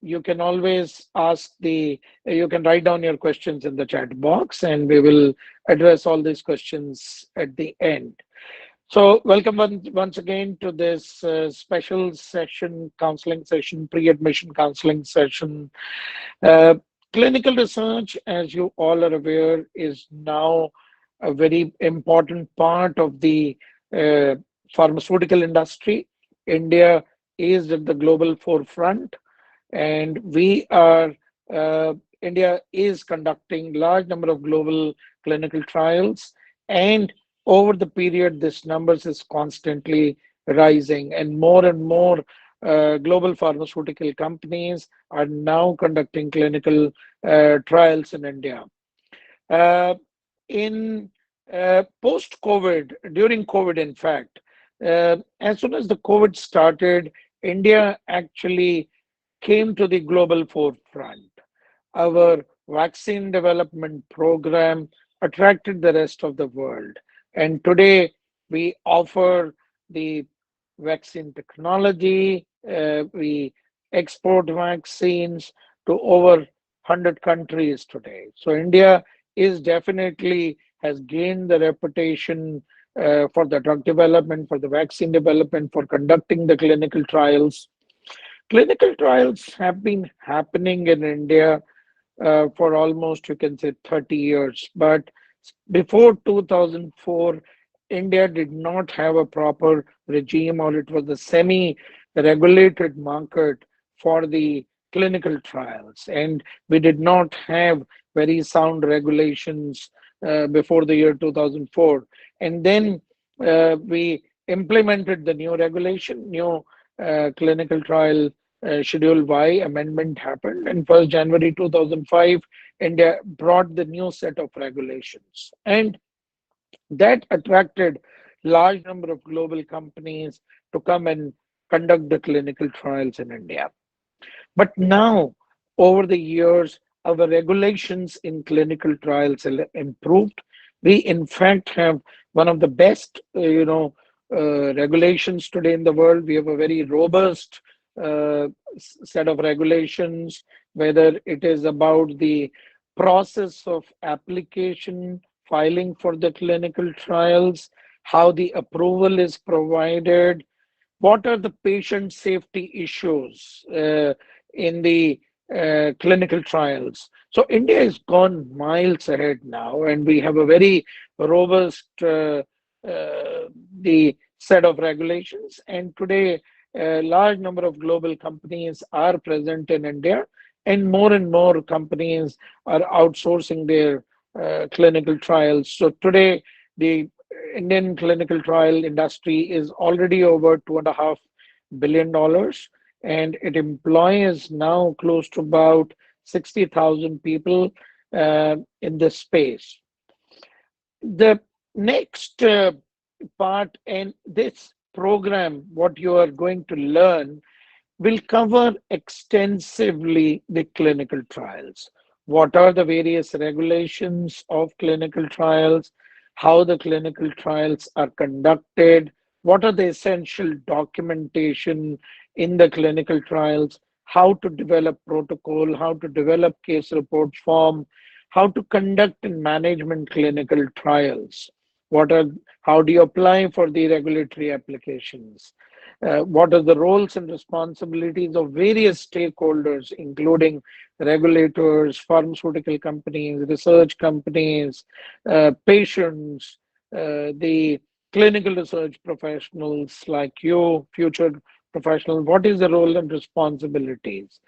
you can always you can write down your questions in the chat box, and we will address all these questions at the end. So, welcome once again to this special session, counseling session, pre-admission counseling session. Uh, Clinical research, as you all are aware, is now a very important part of the uh, pharmaceutical industry. India is at the global forefront, and uh, India is conducting large number of global clinical trials, and over the period this numbers is constantly rising, and more global pharmaceutical companies are now conducting clinical trials in India. uh, in Post COVID, during COVID, in fact, as soon as the COVID started, India actually came to the global forefront. Our vaccine development program attracted the rest of the world. And today we offer the vaccine technology. We export vaccines to over 100 countries today. So India is definitely has gained the reputation for the drug development, for the vaccine development, for conducting the clinical trials. Clinical trials have been happening in India for almost, you can say, 30 years. But before 2004, India did not have a proper regime, or it was a semi regulated market for the clinical trials. And we did not have very sound regulations before the year 2004. And then we implemented the new regulation, new clinical trial Schedule Y amendment happened, and 1st January 2005, India brought the new set of regulations, and that attracted large number of global companies to come and conduct the clinical trials in India. But now, over the years, our regulations in clinical trials have improved. We, in fact, have one of the best, regulations today in the world. We have a very robust set of regulations, whether it is about the process of application, filing for the clinical trials, how the approval is provided, what are the patient safety issues in the clinical trials. So India has gone miles ahead now, and we have a very robust the set of regulations. And today, a large number of global companies are present in India, and more companies are outsourcing their clinical trials. So today, the Indian clinical trial industry is already over $2.5 billion, and it employs now close to about 60,000 people in this space. The next part in this program, what you are going to learn, will cover extensively the clinical trials. What are the various regulations of clinical trials? How the clinical trials are conducted? What are the essential documentation in the clinical trials? How to develop protocol? How to develop case report form? How to conduct and management clinical trials? What are How do you apply for the regulatory applications? What are the roles and responsibilities of various stakeholders, including regulators, pharmaceutical companies, research companies, patients, the clinical research professionals like you, future professionals? What is the role and responsibilities?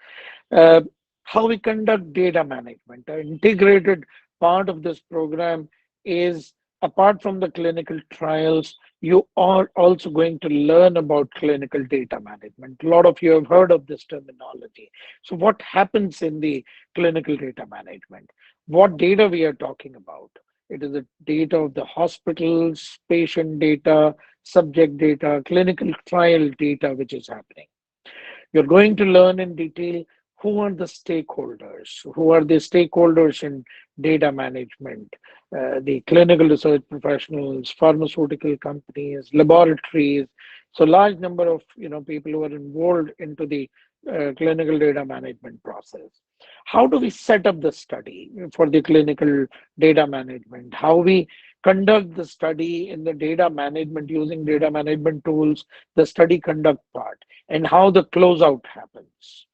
Uh, how we conduct data management. An integrated part of this program is, apart from the clinical trials, you are also going to learn about clinical data management. A lot of you have heard of this terminology. So what happens in the clinical data management? What data we are talking about? It is the data of the hospitals, patient data, subject data, clinical trial data, which is happening. You're going to learn in detail who are the stakeholders, in data management, the clinical research professionals, pharmaceutical companies, laboratories. So large number of people who are involved into the clinical data management process. How do we set up the study for the clinical data management? How we conduct the study in the data management using data management tools, the study conduct part, and how the closeout happens.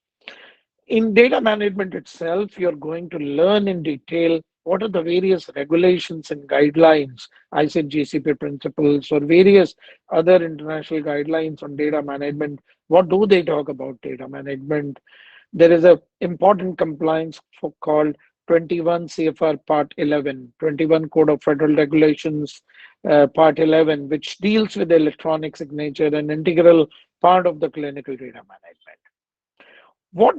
In data management itself, you're going to learn in detail what are the various regulations and guidelines, I said GCP principles or various other international guidelines on data management. What do they talk about data management? There is a important compliance for called 21 CFR Part 11, 21 Code of Federal Regulations, Part 11, which deals with electronic signature, an integral part of the clinical data management. What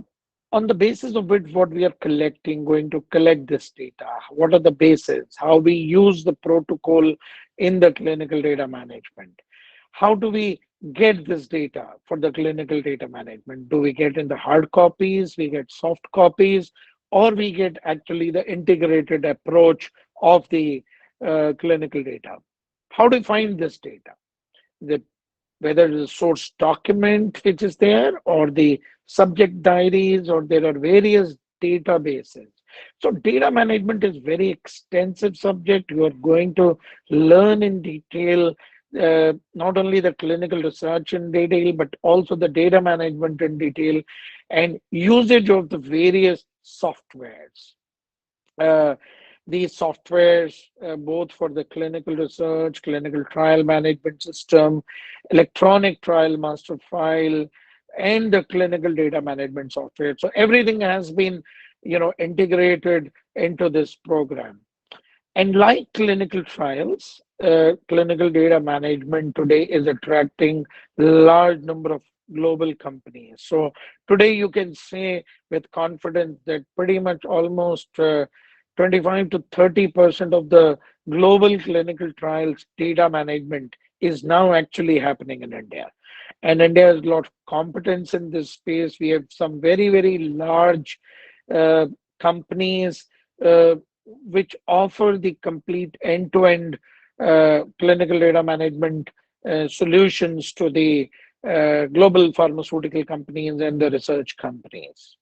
on the basis of which what we are collecting, going to collect this data, what are the bases, how we use the protocol in the clinical data management, how do we get this data for the clinical data management? Do we get in the hard copies, we get soft copies, or we get actually the integrated approach of the clinical data? How do we find this data? The Whether the source document which is there or the subject diaries, or there are various databases. So data management is very extensive subject. You are going to learn in detail not only the clinical research in detail, but also the data management in detail and usage of the various softwares. Uh, these softwares, both for the clinical research, clinical trial management system, electronic trial master file, and the clinical data management software. So everything has been, integrated into this program. And like clinical trials, clinical data management today is attracting large number of global companies. So today you can say with confidence that pretty much almost 25 to 30% of the global clinical trials data management is now actually happening in India. And India has a lot of competence in this space. We have some very, very large uh, companies which offer the complete end-to-end clinical data management solutions to the global pharmaceutical companies and the research companies.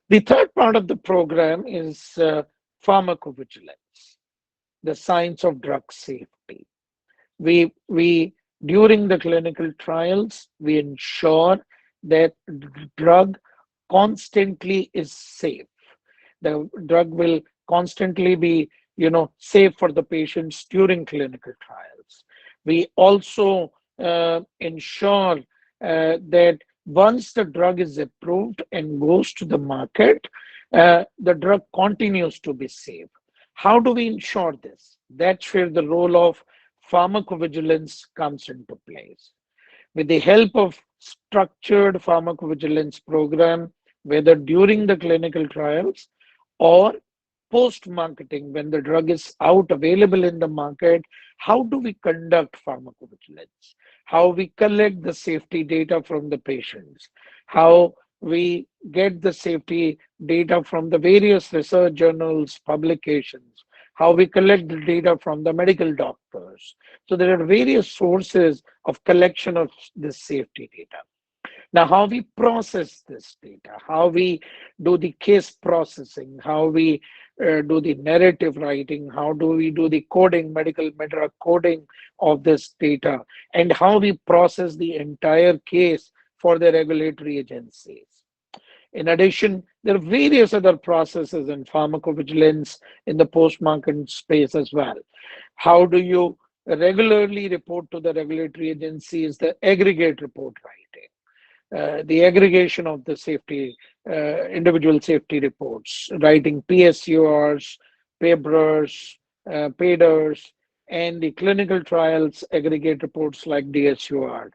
The third part of the program is pharmacovigilance, the science of drug safety. We during the clinical trials, we ensure that drug constantly is safe. The drug will constantly be, safe for the patients during clinical trials. We also ensure that once the drug is approved and goes to the market, the drug continues to be safe. How do we ensure this? That's where the role of pharmacovigilance comes into place. With the help of structured pharmacovigilance program, whether during the clinical trials or post marketing, when the drug is out available in the market, how do we conduct pharmacovigilance? How we collect the safety data from the patients? How we get the safety data from the various research journals, publications? How we collect the data from the medical doctors? So there are various sources of collection of this safety data. Now, how we process this data, how we do the case processing, how we do the narrative writing, how do we do the coding, medical meta coding of this data, and how we process the entire case for the regulatory agencies. In addition, there are various other processes in pharmacovigilance in the post-market space as well. How do you regularly report to the regulatory agencies the aggregate report writing? The aggregation of the safety, individual safety reports, writing PSURs, PABRs, PADERs, and the clinical trials aggregate reports like DSUR.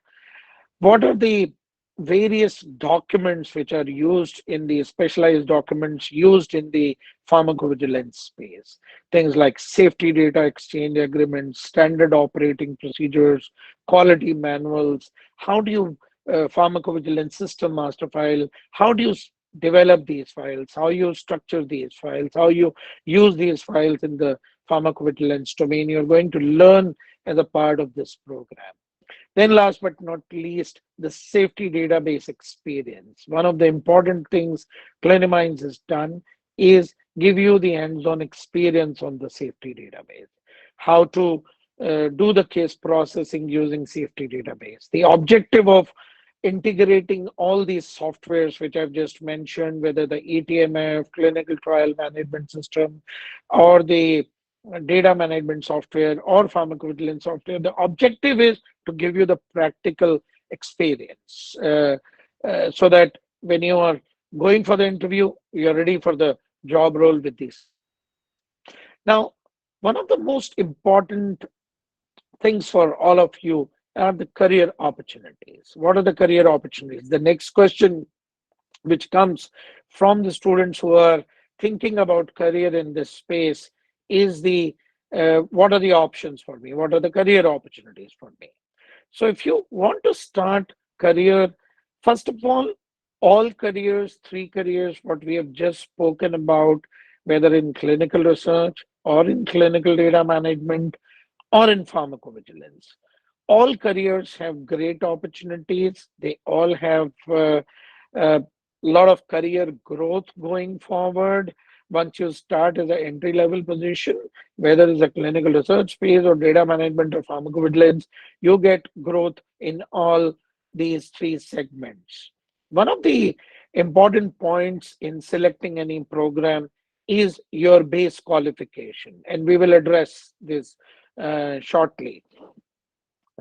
What are the various documents which are used in the specialized documents used in the pharmacovigilance space? Things like safety data exchange agreements, standard operating procedures, quality manuals. How do you pharmacovigilance system master file? How do you develop these files? How you structure these files? How you use these files in the pharmacovigilance domain? You're going to learn as a part of this program. Then, last but not least, the safety database experience. One of the important things Cliniminds has done is give you the hands-on experience on the safety database, how to do the case processing using safety database. The objective of integrating all these softwares which I've just mentioned, whether the ETMF, clinical trial management system, or the data management software or pharmacovigilance software, the objective is to give you the practical experience so that when you are going for the interview, you're ready for the job role with these systems. Now, one of the most important things for all of you are the career opportunities. What are the career opportunities? The next question which comes from the students who are thinking about career in this space is the what are the options for me? What are the career opportunities for me? So if you want to start career, first of all careers, three careers, what we have just spoken about, whether in clinical research or in clinical data management or in pharmacovigilance. All careers have great opportunities. They all have a lot of career growth going forward. Once you start as an entry level position, whether it's a clinical research phase or data management or pharmacovigilance, you get growth in all these three segments. One of the important points in selecting any program is your base qualification, and we will address this shortly.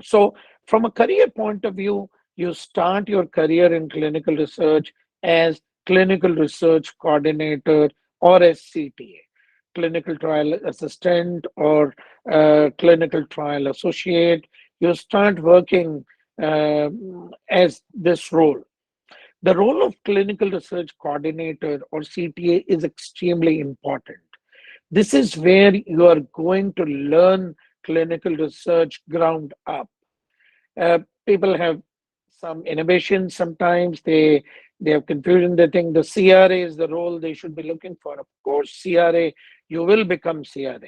So, from a career point of view, you start your career in clinical research as clinical research coordinator or as CTA, clinical trial assistant or clinical trial associate. You start working as this role. The role of clinical research coordinator or CTA is extremely important. This is where you are going to learn clinical research ground up. People have some innovation sometimes. They have confusion. They think the CRA is the role they should be looking for. Of course, CRA, you will become CRA.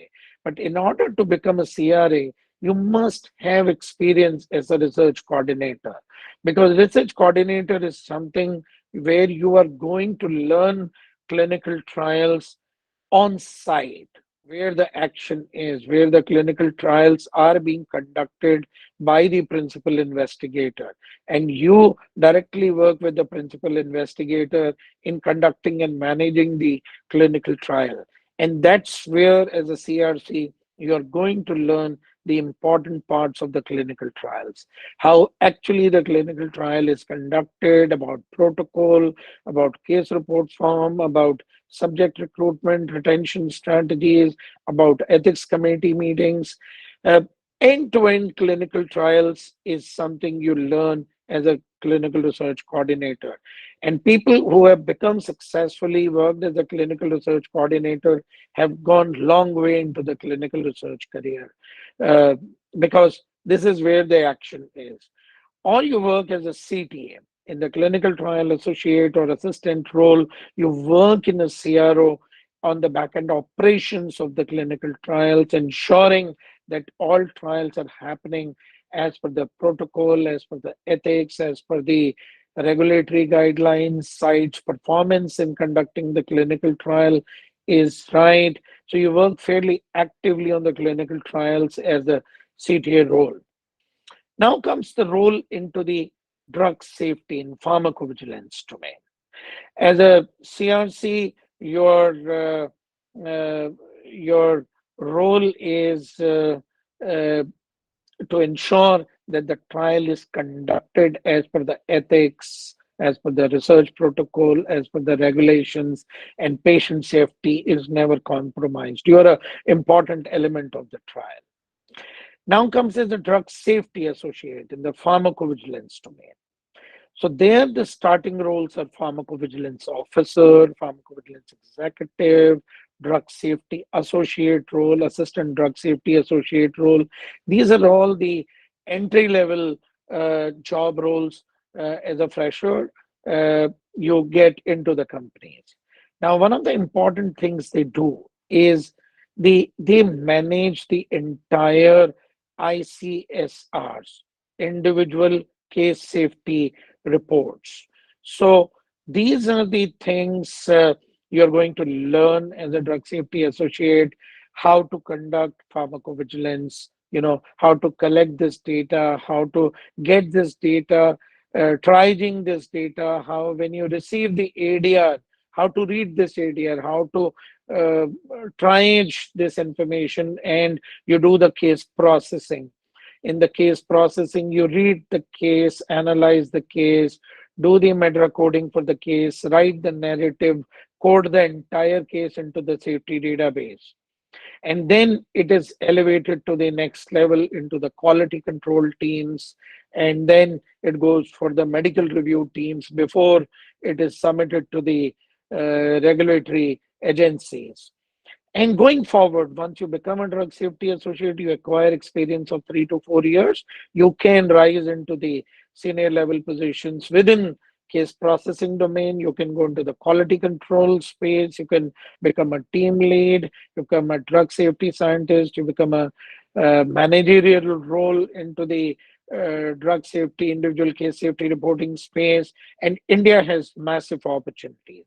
But in order to become a CRA, you must have experience as a research coordinator, because research coordinator is something where you are going to learn clinical trials on site, where the action is, where the clinical trials are being conducted by the principal investigator. And you directly work with the principal investigator in conducting and managing the clinical trial. And that's where, as a CRC, you're going to learn the important parts of the clinical trials, how actually the clinical trial is conducted, about protocol, about case report form, about subject recruitment, retention strategies, about ethics committee meetings. Uh, End-to-end clinical trials is something you learn as a clinical research coordinator. And people who have become successfully worked as a clinical research coordinator have gone long way into the clinical research career uh, because this is where the action is. Or you work as a CTA in the clinical trial associate or assistant role. You work in a CRO on the back end operations of the clinical trials, ensuring that all trials are happening as per the protocol, as per the ethics, as per the regulatory guidelines, sites performance in conducting the clinical trial is right. So you work fairly actively on the clinical trials as a CTA role. Now comes the role into the drug safety and pharmacovigilance domain. As a CRC, your role is to ensure that the trial is conducted as per the ethics, as per the research protocol, as per the regulations, and patient safety is never compromised. You are an important element of the trial. Now comes as the drug safety associate in the pharmacovigilance domain. So there the starting roles are pharmacovigilance officer, pharmacovigilance executive, drug safety associate role, assistant drug safety associate role. These are all the entry level job roles as a fresher you get into the companies. Now, one of the important things they do is they manage the entire ICSRs, individual case safety reports. So these are the things you're going to learn as a drug safety associate: how to conduct pharmacovigilance, how to collect this data, how to get this data, triaging this data, how when you receive the ADR, how to read this ADR, how to uh, triage this information, and you do the case processing. In the case processing, you read the case, analyze the case, do the meta coding for the case, write the narrative, code the entire case into the safety database. And then it is elevated to the next level into the quality control teams. And then it goes for the medical review teams before it is submitted to the regulatory agencies. And going forward, once you become a drug safety associate, you acquire experience of 3 to 4 years, you can rise into the senior level positions within case processing domain. You can go into the quality control space. You can become a team lead, you become a drug safety scientist, you become a managerial role into the drug safety, individual case safety reporting space. And India has massive opportunities.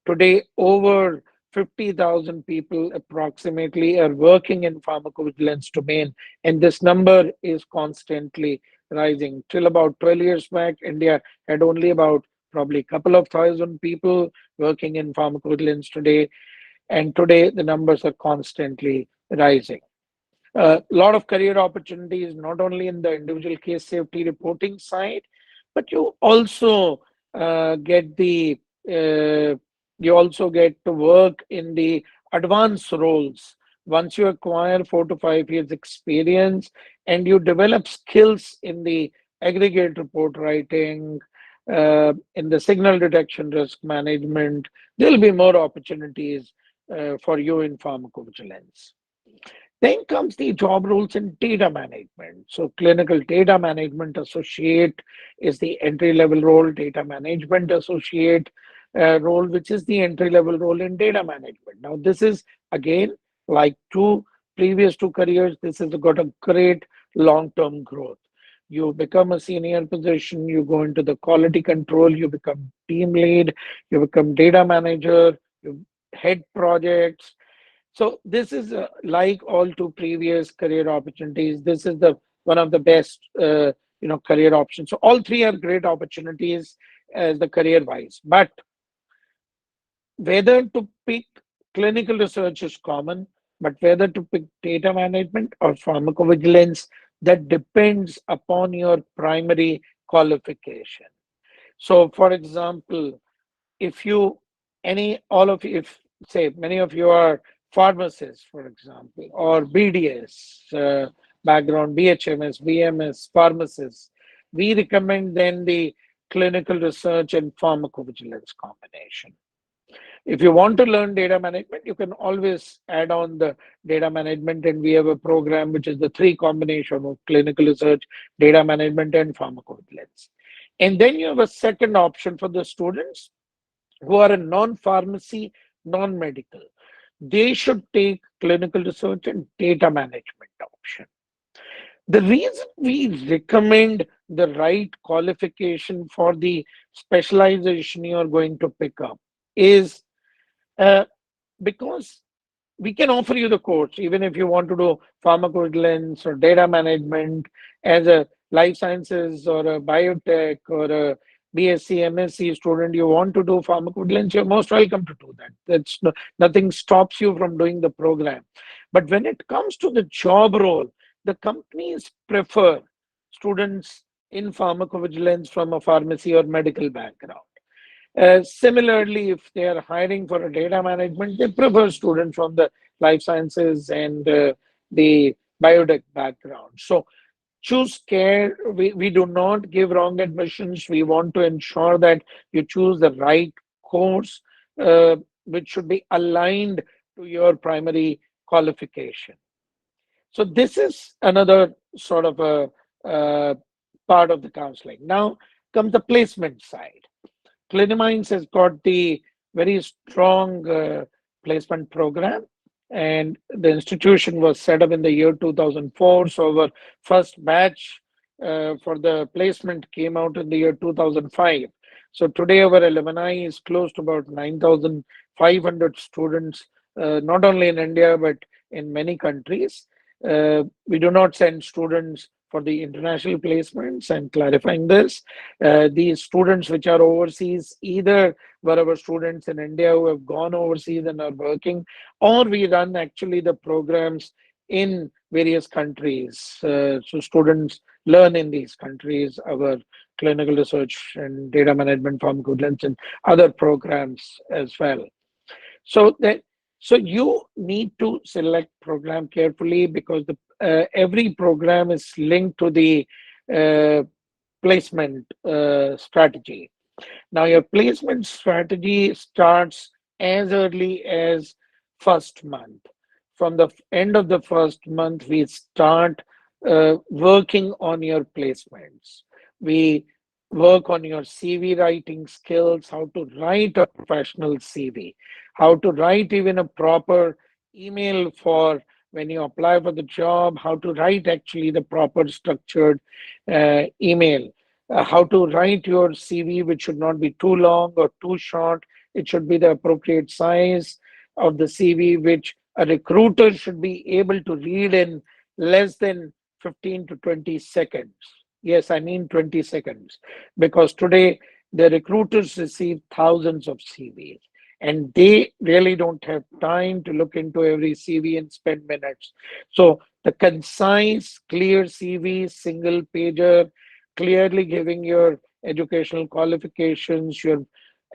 Today, over 50,000 people approximately are working in pharmacovigilance domain, and this number is constantly rising. Till about 12 years back, India had only about probably a couple of thousand people working in pharmacovigilance today, and today the numbers are constantly rising. A lot of career opportunities, not only in the individual case safety reporting side, but get the uh, you also get to work in the advanced roles. Once you acquire 4 to 5 years experience and you develop skills in the aggregate report writing, in the signal detection risk management, there will be more opportunities for you in pharmacovigilance. Then comes the job roles in data management. So, clinical data management associate is the entry level role, data management associate role, which is the entry level role in data management. Now, this is again like previous two careers, this has got a great long term growth. You become a senior position, you go into the quality control, you become team lead, you become data manager, you head projects. So this is like all two previous career opportunities. This is the one of the best career options. So all three are great opportunities as the career wise. But whether to pick clinical research is common, but whether to pick data management or pharmacovigilance, that depends upon your primary qualification. So, for example, if you any all of you, if say many of you are pharmacists, for example, or BDS background, BHMS, BMS, pharmacists, we recommend then the clinical research and pharmacovigilance combination. If you want to learn data management, you can always add on the data management, and we have a program which is the three combination of clinical research, data management, and pharmacovigilance. And then you have a second option for the students who are a non-pharmacy, non-medical. They should take clinical research and data management option. The reason we recommend the right qualification for the specialization you are going to pick up is uh, because we can offer you the course even if you want to do pharmacovigilance or data management as a life sciences or a biotech or a BSc, MSc student. You want to do pharmacovigilance, you're most welcome to do that. Nothing stops you from doing the program. But when it comes to the job role, the companies prefer students in pharmacovigilance from a pharmacy or medical background. Similarly, if they are hiring for a data management, they prefer students from the life sciences and the biotech background. So choose care. We do not give wrong admissions. We want to ensure that you choose the right course, which should be aligned to your primary qualification. So this is another sort of a part of the counseling. Now comes the placement side. Clinomines has got the very strong placement program, and the institution was set up in the year 2004. So our first batch for the placement came out in the year 2005. So today our alumni is close to about 9,500 students, not only in India but in many countries. We do not send students for the international placements, and clarifying this, these students which are overseas either were our students in India who have gone overseas and are working, or we run actually the programs in various countries. So students learn in these countries our clinical research and data management, pharmacovigilance, and other programs as well. So that so you need to select program carefully, because the every program is linked to the uh, placement strategy. Now, your placement strategy starts as early as first month. From the end of the first month, we start working on your placements. We work on your CV writing skills, how to write a professional CV, how to write even a proper email for when you apply for the job, how to write actually the proper structured email, how to write your CV, which should not be too long or too short. It should be the appropriate size of the CV, which a recruiter should be able to read in less than 15 to 20 seconds. Yes, I mean 20 seconds, because today the recruiters receive thousands of CVs and they really don't have time to look into every CV and spend minutes. So the concise, clear CV, single pager, clearly giving your educational qualifications, your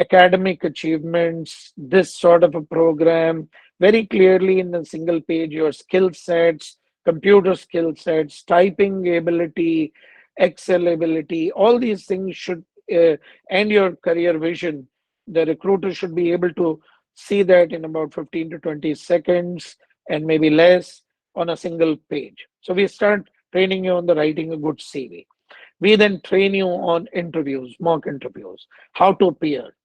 academic achievements, this sort of a program, very clearly in a single page, your skill sets, computer skill sets, typing ability, Excel ability, all these things should, and your career vision. The recruiter should be able to see that in about 15 to 20 seconds and maybe less on a single page. So we start training you on the writing a good CV. We then train you on interviews, mock interviews, how to appear.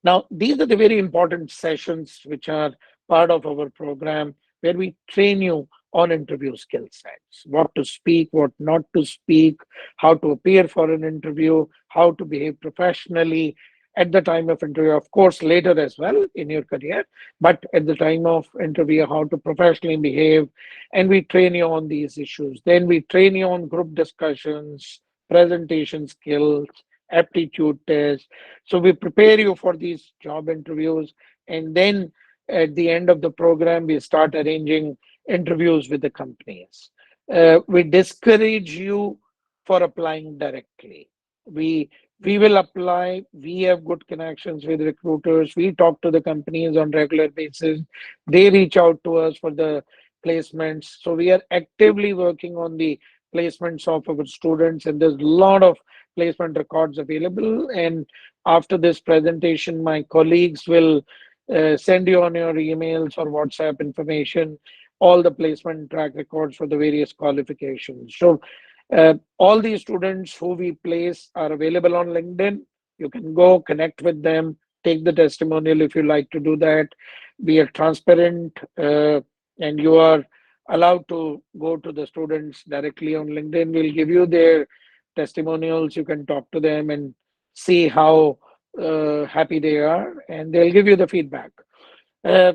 Now, these are the very important sessions which are part of our program, where we train you on interview skill sets, what to speak, what not to speak, how to appear for an interview, how to behave professionally at the time of interview, of course, later as well in your career, but at the time of interview, how to professionally behave. And we train you on these issues. Then we train you on group discussions, presentation skills, aptitude tests. So we prepare you for these job interviews, and then at the end of the program, we start arranging interviews with the companies. We discourage you for applying directly. We we will apply. We have good connections with recruiters. We talk to the companies on regular basis. They reach out to us for the placements. So we are actively working on the placements of our students, and there's a lot of placement records available. And after this presentation, my colleagues will send you on your emails or WhatsApp information all the placement track records for the various qualifications. So all these students who we place are available on LinkedIn. You can go connect with them, take the testimonial if you like to do that. We are transparent, and you are allowed to go to the students directly on LinkedIn. We'll give you their testimonials. You can talk to them and see how happy they are, and they'll give you the feedback. Uh,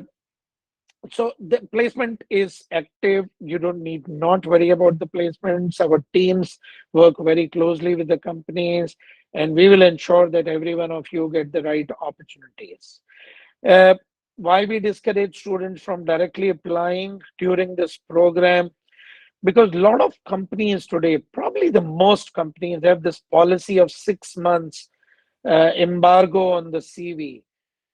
so the placement is active. You don't need not worry about the placements. Our teams work very closely with the companies, and we will ensure that every one of you get the right opportunities. uh, why we discourage students from directly applying during this program? Because a lot of companies today, probably the most companies, have this policy of 6 months embargo on the CV.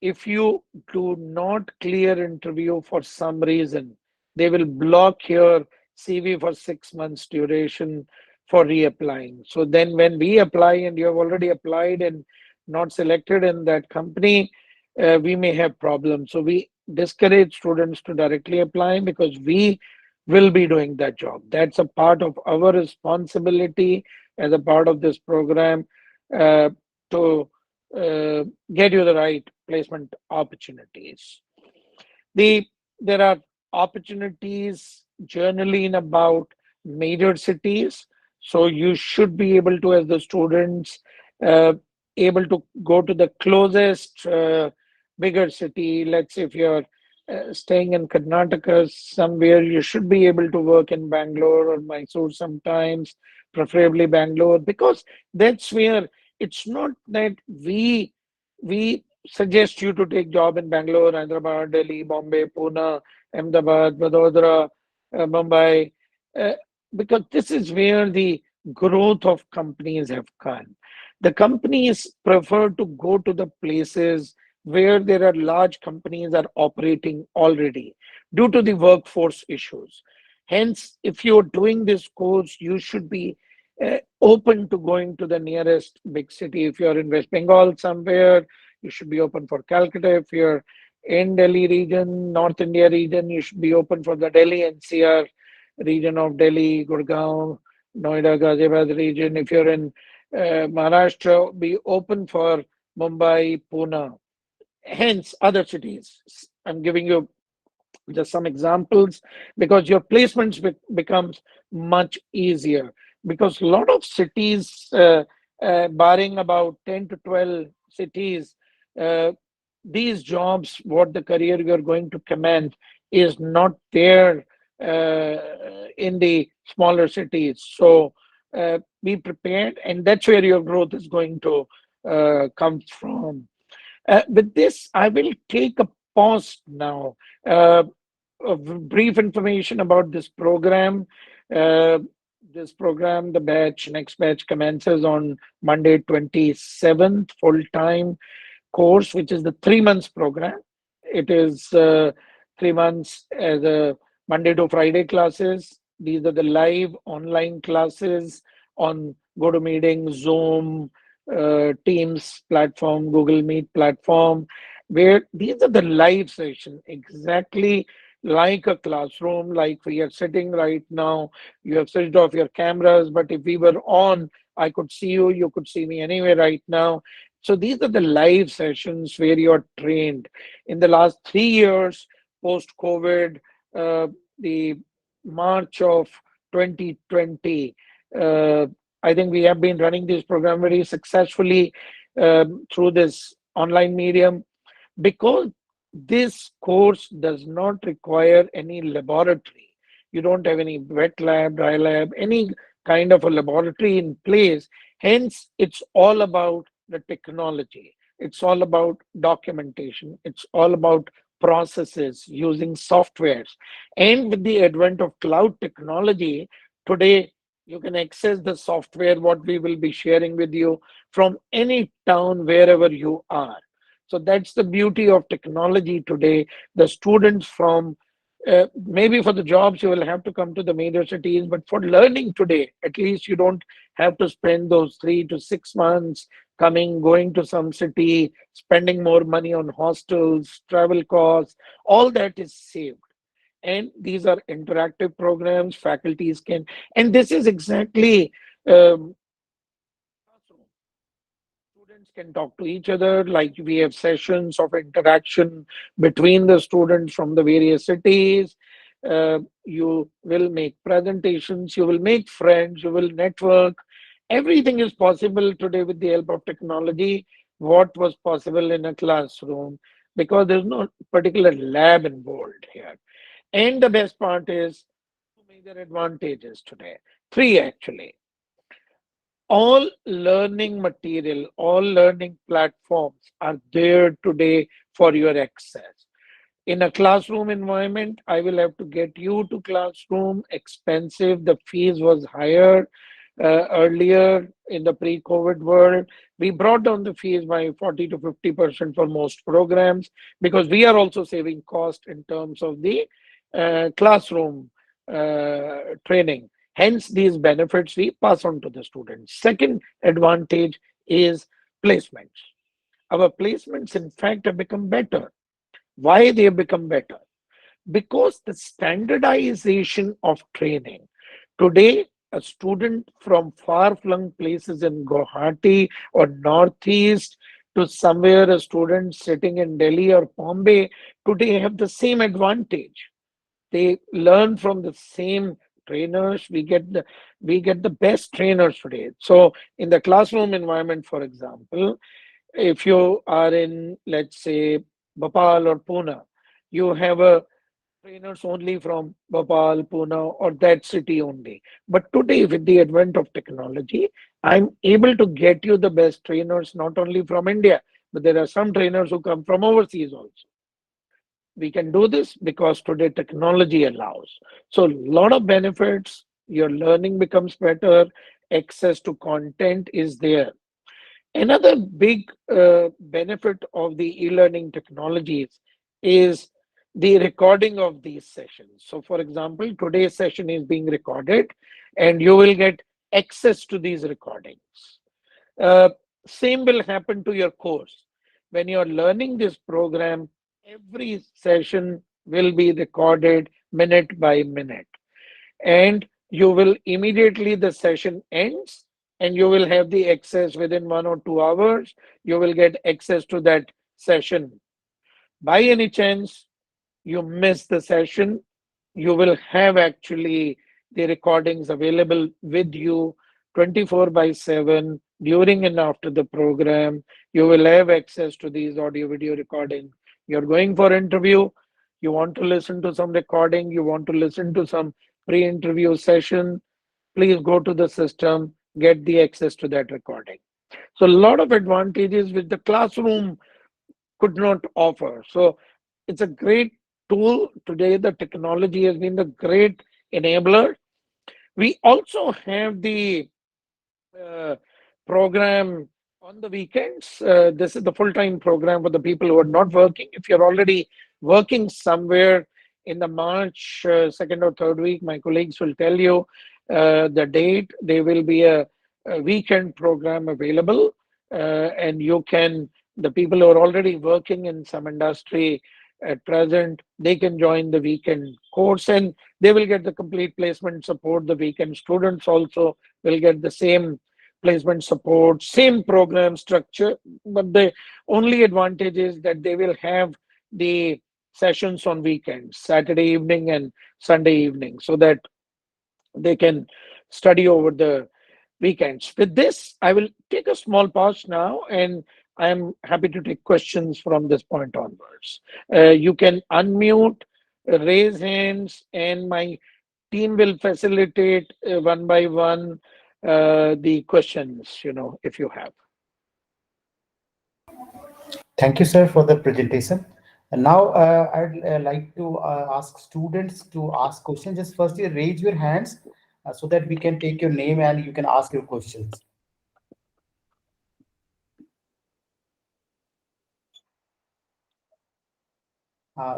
If you do not clear interview for some reason, they will block your CV for 6 months duration for reapplying. So then when we apply and you have already applied and not selected in that company, we may have problems. So we discourage students to directly apply, because we will be doing that job. That's a part of our responsibility as a part of this program, uh, to uh, get you the right placement opportunities. The There are opportunities generally in about major cities. So you should be able to, as the students, uh, able to go to the closest bigger city. Let's say if you're staying in Karnataka somewhere, you should be able to work in Bangalore or Mysore sometimes, preferably Bangalore, because that's where it's not that we suggest you to take job in Bangalore, Hyderabad, Delhi, Bombay, Pune, Ahmedabad, Vadodara, Mumbai. Uh, because this is where the growth of companies have come. The companies prefer to go to the places where there are large companies are operating already due to the workforce issues. Hence, if you're doing this course, you should be open to going to the nearest big city. If you're in West Bengal somewhere, you should be open for Calcutta. If you're in Delhi region, North India region, you should be open for the Delhi NCR region of Delhi, Gurgaon, Noida, Ghaziabad region. If you're in Maharashtra, be open for Mumbai, Pune, hence other cities. I'm giving you just some examples because your placements becomes much easier because a lot of cities barring about 10 to 12 cities, uh, these jobs what the career you're going to command is not there in the smaller cities. So be prepared, and that's where your growth is going to come from. With this, I will take a pause now. Uh, Brief information about this program. Uh, this program, the next batch commences on Monday 27th, full time course, which is the 3 months program. It is 3 months as a Monday to Friday classes. These are the live online classes on GoToMeeting, Zoom, Teams platform, Google Meet platform, where these are the live session, exactly like a classroom, like we are sitting right now. You have switched off your cameras, but if we were on, I could see you, you could see me anywhere right now. So these are the live sessions where you're trained. In the last 3 years, post COVID, the March of 2020, uh, I think we have been running this program very successfully through this online medium because this course does not require any laboratory. You don't have any wet lab, dry lab, any kind of a laboratory in place. Hence, it's all about the technology. It's all about documentation. It's all about processes using softwares. And with the advent of cloud technology, today you can access the software, what we will be sharing with you from any town, wherever you are. So that's the beauty of technology today. The students from maybe for the jobs you will have to come to the major cities, but for learning today, at least you don't have to spend those 3 to 6 months coming, going to some city, spending more money on hostels, travel costs. All that is saved. And these are interactive programs, faculties can, and this is exactly um, students can talk to each other, like we have sessions of interaction between the students from the various cities. You will make presentations, you will make friends, you will network. Everything is possible today with the help of technology. What was possible in a classroom, because there's no particular lab involved here. And the best part is two major advantages today. Three actually. All learning material, all learning platforms are there today for your access. In a classroom environment, I will have to get you to classroom, expensive. The fees was higher earlier in the pre-COVID world. We brought down the fees by 40 to 50% for most programs because we are also saving cost in terms of the classroom training. Hence, these benefits we pass on to the students. Second advantage is placements. Our placements, in fact, have become better. Why they have become better? Because the standardization of training. Today, a student from far-flung places in Guwahati or Northeast to somewhere a student sitting in Delhi or Bombay today have the same advantage. They learn from the same trainers. We get the best trainers today. So in the classroom environment, for example, if you are in, let's say, Bhopal or Pune, you have a trainers only from Bhopal, Pune, or that city only. But today, with the advent of technology, I'm able to get you the best trainers not only from India, but there are some trainers who come from overseas also. We can do this because today technology allows. So, a lot of benefits. Your learning becomes better. Access to content is there. Another big benefit of the e-learning technologies is the recording of these sessions. So, for example, today's session is being recorded, and you will get access to these recordings. Uh, Same will happen to your course. When you're learning this program, every session will be recorded minute by minute, and you will immediately the session ends, and you will have the access within 1 or 2 hours. You will get access to that session. By any chance you miss the session, you will have actually the recordings available with you 24 by 7 during and after the program. You will have access to these audio video recordings. You're going for interview, you want to listen to some recording, you want to listen to some pre-interview session, please go to the system, get the access to that recording. So a lot of advantages which the classroom could not offer. So it's a great tool. Today, the technology has been the great enabler. We also have the uh, program on the weekends. This is the full time program for the people who are not working. If you're already working somewhere in the March second or third week, my colleagues will tell you the date. There will be a weekend program available, and you can, the people who are already working in some industry at present, they can join the weekend course and they will get the complete placement support. The weekend students also will get the same placement support, same program structure, but the only advantage is that they will have the sessions on weekends, Saturday evening and Sunday evening, so that they can study over the weekends. With this, I will take a small pause now, and I'm happy to take questions from this point onwards. You can unmute, raise hands, and my team will facilitate one by one the questions, if you have. Thank you, sir, for the presentation. And now I'd like to ask students to ask questions. Just firstly, raise your hands so that we can take your name and you can ask your questions.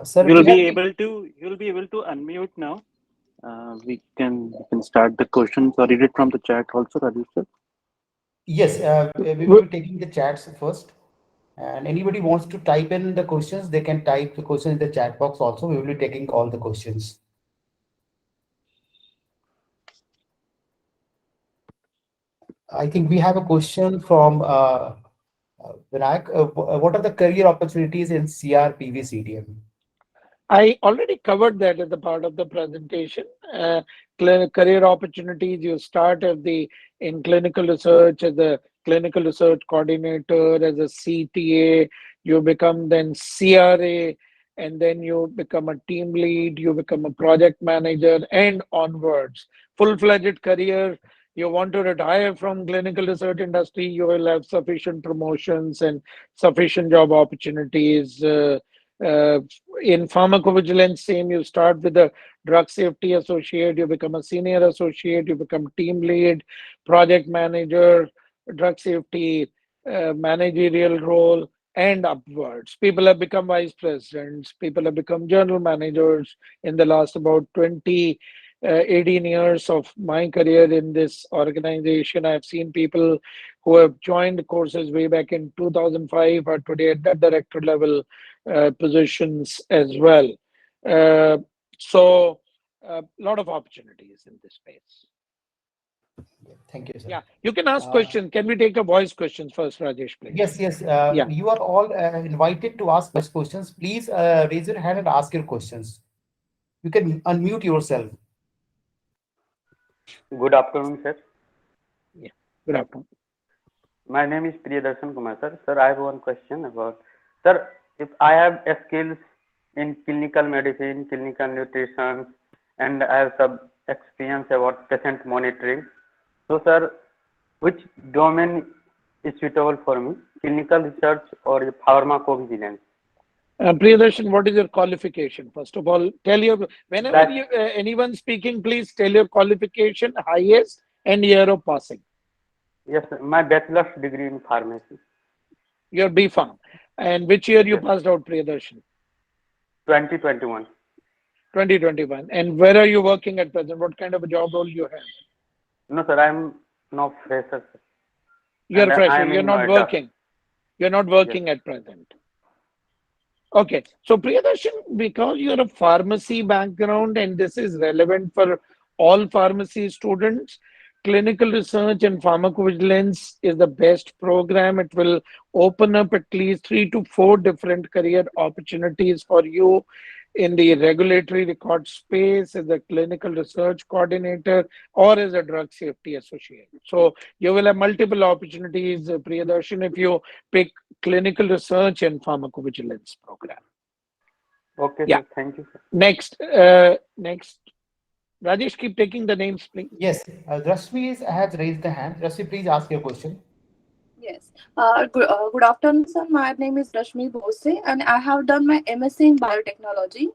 Sir, we have. You'll be able to unmute now. We can start the questions or read it from the chat also, Rajesh sir. Yes, we will be taking the chats first. And anybody wants to type in the questions, they can type the question in the chat box also. We will be taking all the questions. I think we have a question from Vinayak. What are the career opportunities in CRPV CDM? I already covered that as a part of the presentation. Career opportunities, you start in clinical research as a clinical research coordinator, as a CTA, you become then CRA, and then you become a team lead, you become a project manager, and onwards. Full-fledged career, you want to retire from clinical research industry, you will have sufficient promotions and sufficient job opportunities. Uh, in pharmacovigilance, same, you start with a drug safety associate, you become a senior associate, you become team lead, project manager, drug safety managerial role, and upwards. People have become vice presidents, people have become general managers in the last about 18 years of my career in this organization. I've seen people who have joined courses way back in 2005 are today at the director level positions as well. Uh, so, a lot of opportunities in this space. Thank you, sir. Yeah, you can ask Uh, questions. Can we take a voice questions first, Rajesh, please? yes, yes. Yeah. You are all invited to ask voice questions. Please raise your hand and ask your questions. You can unmute yourself. Good afternoon, sir. Yeah. Good afternoon. My name is Priyadarshan Kumar, sir. Sir, I have one question about, sir, if I have skills in clinical medicine, clinical nutrition, and I have some experience about patient monitoring. So, sir, which domain is suitable for me? Clinical research or pharmacovigilance? Priyadarshan, what is your qualification? First of all, tell your whenever That, you anyone speaking, please tell your qualification, highest and year of passing. yes, sir, my bachelor's degree in pharmacy, Your B Farm. And which year you yes, passed out, Priyadarshan? 2021. 2021. And where are you working at present? What kind of a job role you have? No, sir, I'm no fresher, sir. You're And a I fresher. am You're in not Noida. working. You're not Yes. working at present. Okay. So Priyadarshan, because you're a pharmacy background and this is relevant for all pharmacy students, clinical research and pharmacovigilance is the best program. It will open up at least 3 to 4 different career opportunities for you in the regulatory record space as a clinical research coordinator or as a drug safety associate. So you will have multiple opportunities, Priyadarshan, if you pick clinical research and pharmacovigilance program. Okay, Yeah. sir. Thank you, sir. Next. Rajesh, keep taking the names, please. Yes, has raised the hand. Rashmi, please ask your question. Yes. Good afternoon, sir. My name is Rashmi Bose, and I have done my MSc in biotechnology,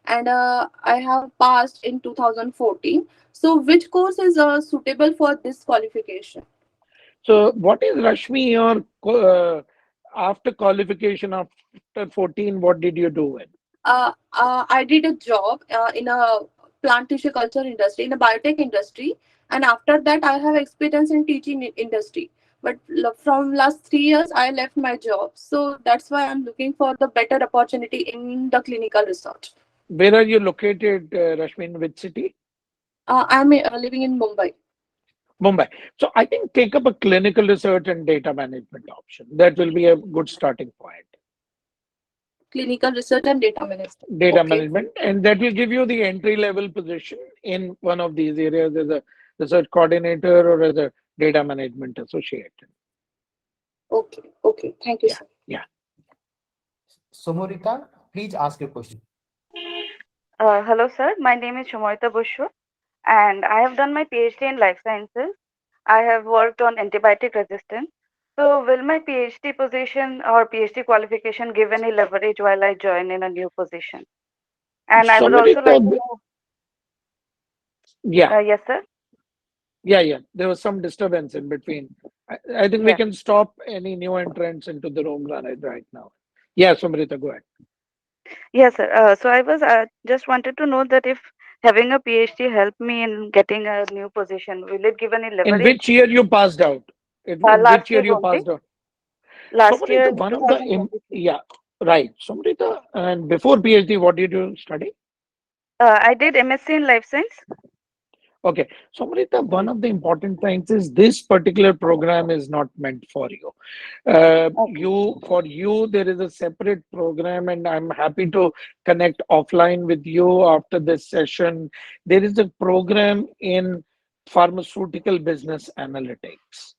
and I have passed in 2014. So, which course is suitable for this qualification? So, what is Rashmi, your after qualification after 14, what did you do with? I did a job in a plant tissue culture industry, in a biotech industry, and after that, I have experience in teaching industry. But from last 3 years, I left my job, so that's why I'm looking for the better opportunity in the clinical research. Where are you located, Rashmi, in which city? I'm living in Mumbai. Mumbai. So, I think take up a clinical research and data management option. That will be a good starting point. Clinical research and data management. Data Okay. management, and that will give you the entry level position in one of these areas as a research coordinator or as a data management associate. Okay. Okay. Thank you, Yeah, sir. yeah. Somorita, please ask your question. Hello, sir. My name is Shumarita Bushra, and I have done my PhD in life sciences. I have worked on antibiotic resistance. So, will my PhD position or PhD qualification give any leverage while I join in a new position? And I would also Samrita, like to know, yeah, yes, sir. yeah. There was some disturbance in between. I think we Yeah, can stop any new entrants into the room right now. Yeah, Samrita, go ahead. yes, sir. So, I was just wanted to know that if having a PhD helped me in getting a new position, will it give any In which leverage? year you passed out? In which Last year year you only. passed out? Last year, Samrita, one of the, 2023. yeah, right. Samrita, and before PhD, what did you study? I did MSc in life science. Okay, so Amrita, one of the important things is this particular program is not meant for you. Okay. For you, there is a separate program, and I'm happy to connect offline with you after this session. There is a program in pharmaceutical business analytics.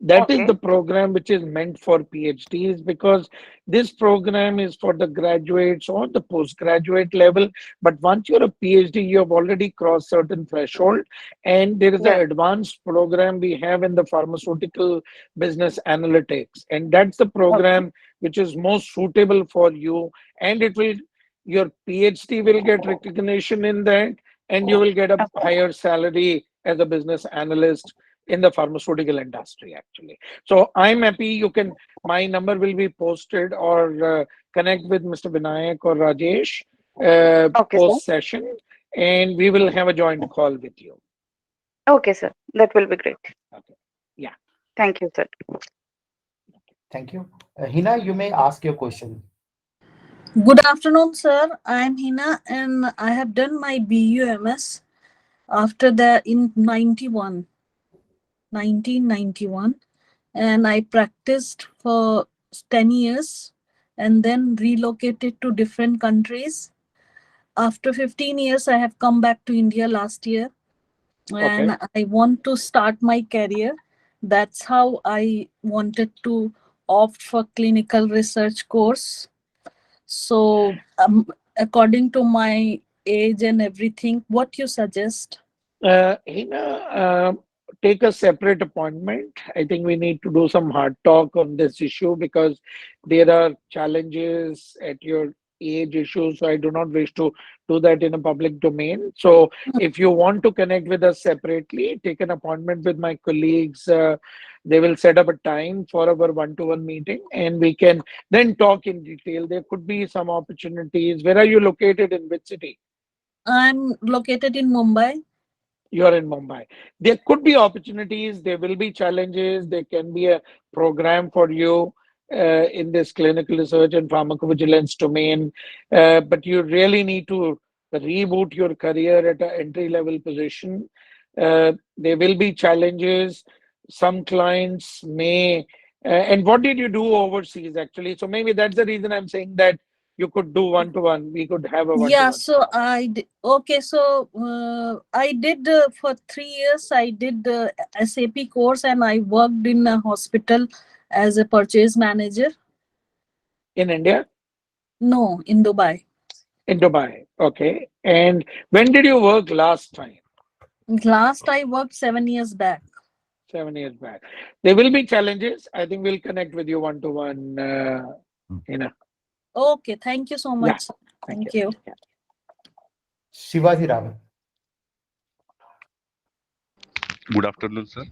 That is Okay. the program which is meant for PhDs because this program is for the graduates or the postgraduate level. But once you're a PhD, you have already crossed certain threshold, and there is an Yes. advanced program we have in the pharmaceutical business analytics, and that's the Okay. program which is most suitable for you. And it will your PhD will get recognition in that, and you will get a Okay. higher salary as a business analyst in the pharmaceutical industry actually. So I'm happy you can my number will be posted or connect with Mr. Vinayak or Rajesh Okay, sir. post session, and we will have a joint call with you. Okay, sir. That will be great. Okay. Yeah. Thank you, sir. Thank you. Hina, you may ask your question. Good afternoon, sir. I am Hina and I have done my BUMS after the in 1991, and I practiced for 10 years and then relocated to different countries. After 15 years, I have come back to India last year, Okay. and I want to start my career. That's how I wanted to opt for clinical research course. So, according to my age and everything, what you suggest? Hina, take a separate appointment. I think we need to do some hard talk on this issue because there are challenges at your age issue. So I do not wish to do that in a public domain. So if you want to connect with us separately, take an appointment with my colleagues. They will set up a time for our one-to-one meeting and we can then talk in detail. There could be some opportunities. Where are you located, in which city? I'm located in Mumbai. You're in Mumbai. There could be opportunities, there will be challenges, there can be a program for you in this clinical research and pharmacovigilance domain, but you really need to reboot your career at an entry level position. There will be challenges. Some clients may, and what did you do overseas actually? So maybe that's the reason I'm saying that you could do one to one. We could have a one to Yeah, one. so okay, so I did for 3 years. I did the SAP course, and I worked in a hospital as a purchase manager. In India? No, in Dubai. In Dubai. Okay. And when did you work last time? Last I worked 7 years back. 7 years back. There will be challenges. I think we'll connect with you one to one. You know. Okay, thank you so Yeah. much. Thank you. Thank you. Yeah. Shivaji Rawat. Good afternoon, sir.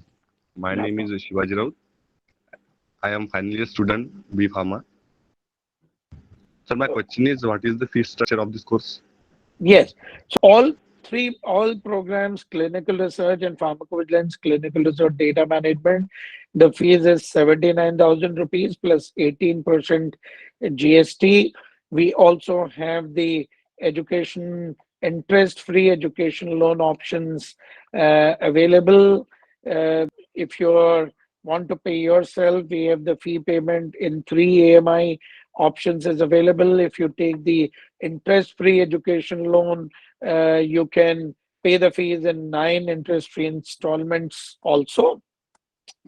My Good name is afternoon. Shivaji Raut. I am final year student B Pharma. Sir, my question is, what is the fee structure of this course? Yes. So all programs, clinical research and pharmacovigilance, clinical research data management, the fees is 79,000 rupees plus 18% GST. We also have the education interest-free education loan options available. If you want to pay yourself, we have the fee payment in 3 AMI options is available. If you take the interest-free education loan, you can pay the fees in 9 interest-free installments also.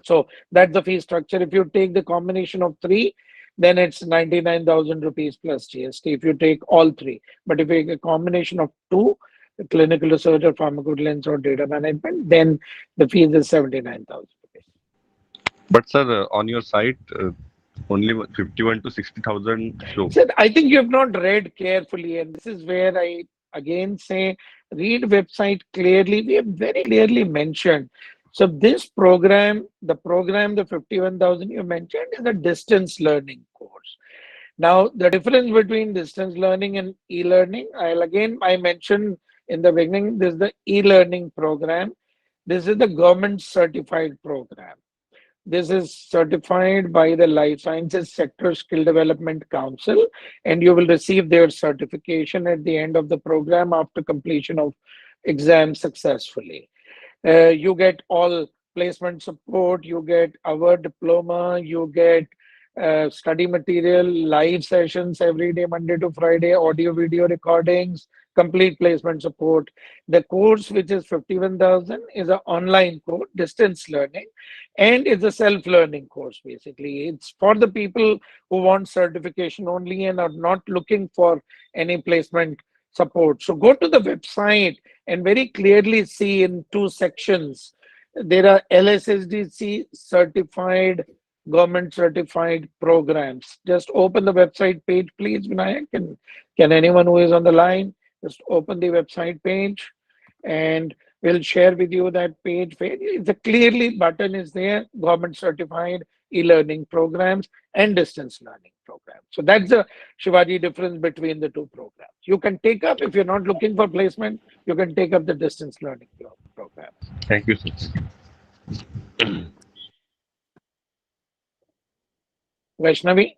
So that's the fee structure. If you take the combination of three, then it's 99,000 rupees plus GST if you take all three. But if you take a combination of two, clinical research or pharmacovigilance or data management, then the fees is 79,000 rupees. But sir, on your site, only 51 to 60,000 show. So I think you have not read carefully, and this is where I again say read website clearly. We have very clearly mentioned. So this program, the 51,000 you mentioned, is a distance learning course. Now, the difference between distance learning and e-learning, I mentioned in the beginning, this is the e-learning program. This is the government certified program. This is certified by the Life Sciences Sector Skill Development Council, and you will receive their certification at the end of the program after completion of exam successfully. You get all placement support, you get our diploma, you get study material, live sessions every day, Monday to Friday, audio, video recordings, complete placement support. The course, which is 51,000, is an online course, distance learning, and it's a self-learning course, basically. It's for the people who want certification only and are not looking for any placement support. So go to the website and very clearly see in two sections. There are LSSDC certified, government certified programs. Just open the website page, please, Vinayak. Can anyone who is on the line just open the website page and we'll share with you that page. It's a clearly button is there, government certified e-learning programs and distance learning programs. So that's the Shivaji difference between the two programs. You can take up, if you're not looking for placement, you can take up the distance learning program. Thank you, sir. Vaishnavi,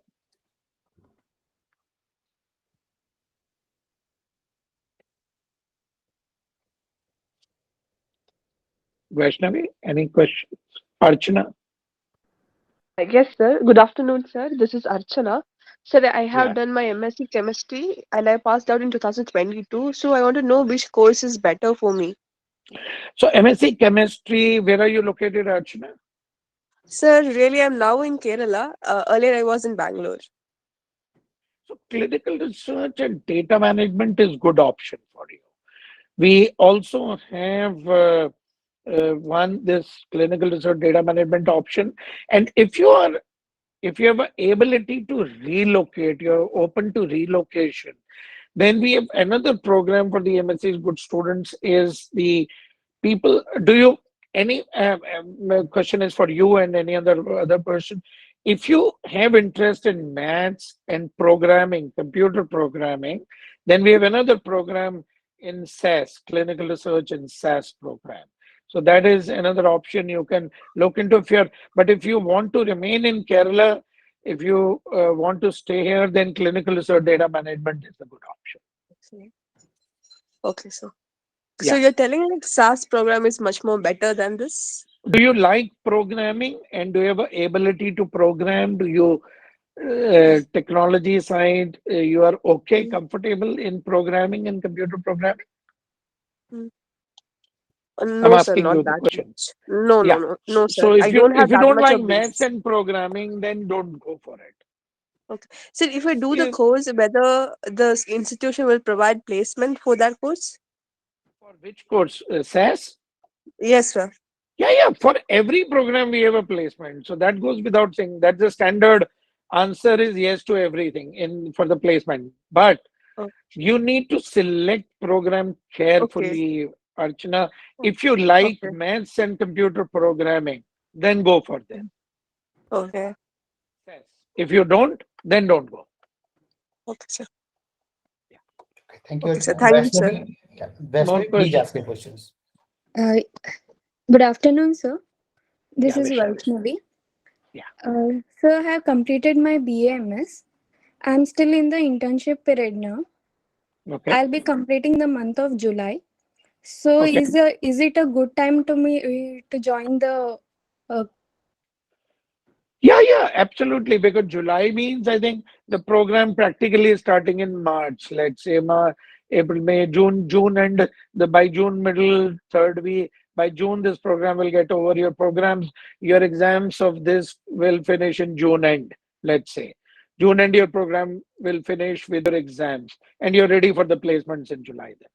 Vaishnavi, any questions? Archana? Yes, sir. Good afternoon, sir. This is Archana. Sir, I have Yeah. done my MSc Chemistry and I passed out in 2022. So I want to know which course is better for me. So MSc Chemistry, where are you located, Archana? Sir, really, I'm now in Kerala. Earlier, I was in Bangalore. So clinical research and data management is good option for you. We also have one this clinical research data management option, and if you have a ability to relocate, you're open to relocation. Then we have another program for the MSc good students is the people. Do you any question is for you and any other person. If you have interest in maths and programming, computer programming, then we have another program in SAS, clinical research in SAS program. So that is another option you can look into if you're. But if you want to remain in Kerala, if you want to stay here, then clinical research data management is a good option. Okay, sir. So Yeah. you're telling like SAS program is much more better than this? Do you like programming and do you have a ability to program? Do you technology side, you are okay, Mm, comfortable in programming and computer programming? mm. I'm No, sir, asking not you the that question. much. No, no, Yeah. no, no, sir. So I if you don't have that don't much like of maths base. and programming, then don't go for it. Okay. So if I do the Is course, whether the institution will provide placement for that course? for which course? SAS? Yes, sir. Yeah, yeah. For every program, we have a placement. So that goes without saying. That's the standard answer is yes to everything in for the placement. But Oh, you need to select program okay. carefully, Archana. Oh, If you like okay. maths and computer programming, then go for them. Mm, okay. Yes. If you don't, then don't go. Okay, sir. Yeah. Okay, thank you, Okay, sir. Archana. Thank you, sir. Vaishnavi, yeah, More Vaishnavi, please questions? ask your questions. Uh, Good afternoon, sir. This Yeah, is Vaishnavi. Vaishnavi. Yeah. Sir, I have completed my BAMS. I'm still in the internship period now. Okay. I'll be completing the month of July. So, Okay. is it a good time to me to join the? Uh, Yeah, yeah, absolutely. Because July means I think the program practically is starting in March. Let's say April, May, June, and the by June middle third week. By June, this program will get over. Your programs, your exams of this will finish in June end. Let's say June end, your program will finish with your exams, and you're ready for the placements in July. Then,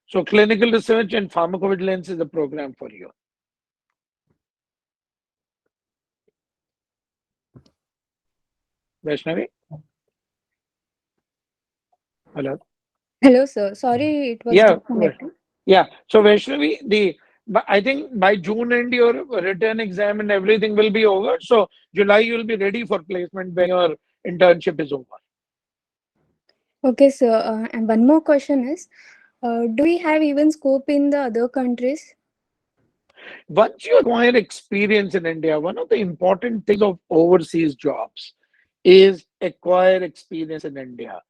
so clinical research and pharmacovigilance is a program for you. Vaishnavi, hello. Hello, sir. Sorry, it was Yeah. disconnected. Yeah. So Vaishnavi, but I think by June end your written exam and everything will be over. So July you'll be ready for placement when your internship is over. Okay, sir. And one more question is, do we have even scope in the other countries? Once you acquire experience in India, one of the important things of overseas jobs is acquire experience in India.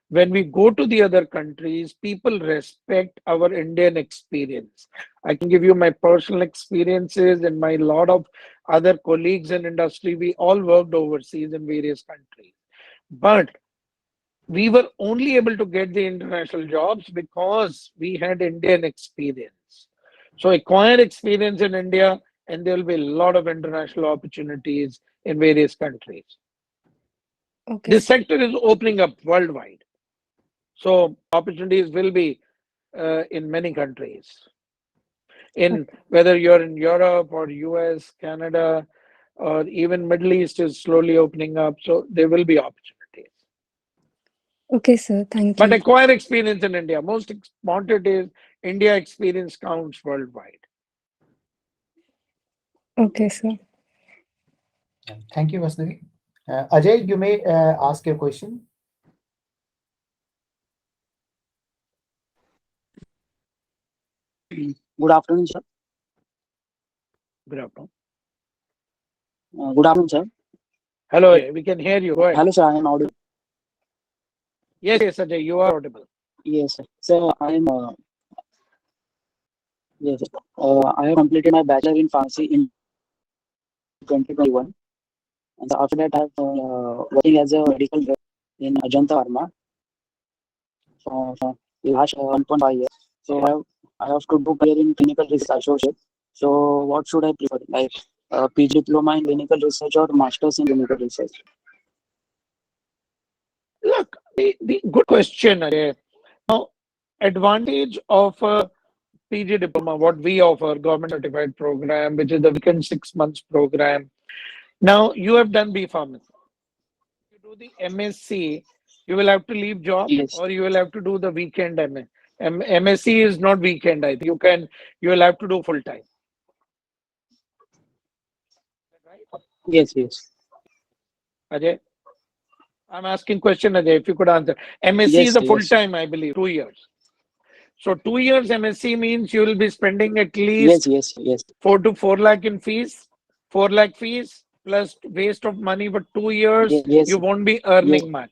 When we go to the other countries, people respect our Indian experience. I can give you my personal experiences and my lot of other colleagues in industry. We all worked overseas in various countries. But we were only able to get the international jobs because we had Indian experience. So acquire experience in India, and there will be a lot of international opportunities in various countries. Okay, This sir. sector is opening up worldwide. So opportunities will be in many countries. In Okay, whether you're in Europe or US, Canada, or even Middle East is slowly opening up. So there will be opportunities. okay, sir. Thank But you. acquire experience in India. Most important is India experience counts worldwide. Okay, sir. Thank you, Vaishnavi. Ajay, you may ask your question. Good afternoon, sir. Good afternoon. Good afternoon, sir. Hello, we can hear you. Go ahead. Hello, sir. I am audible. Yes, yes, Ajay, you are audible. Yes, sir. So I am. Yes, sir. I have completed my bachelor in pharmacy in 2021, and so after that, I have working as a medical rep in Ajanta Pharma for last 1.5 years. So I have to do career in clinical research associate. So what should I prefer? Like PG diploma in clinical research or masters in clinical research? Look, the good question, Ajay. Now, advantage of a PG diploma, what we offer, government certified program, which is the weekend 6 months program. Now, you have done B Pharmacy. You do the MSc, you will have to leave job Yes, or you will have to do the weekend MA. MSc is not weekend, I think. You will have to do full time. Right? yes, yes, Ajay? I'm asking question, Ajay, if you could answer. MSc yes, is a full yes, time, I believe, 2 years. So 2 years MSc means you will be spending at yes, least yes, yes, 4 to 4 lakh in fees, 4 lakh fees plus waste of money for 2 years. yes, You won't be yes, earning much.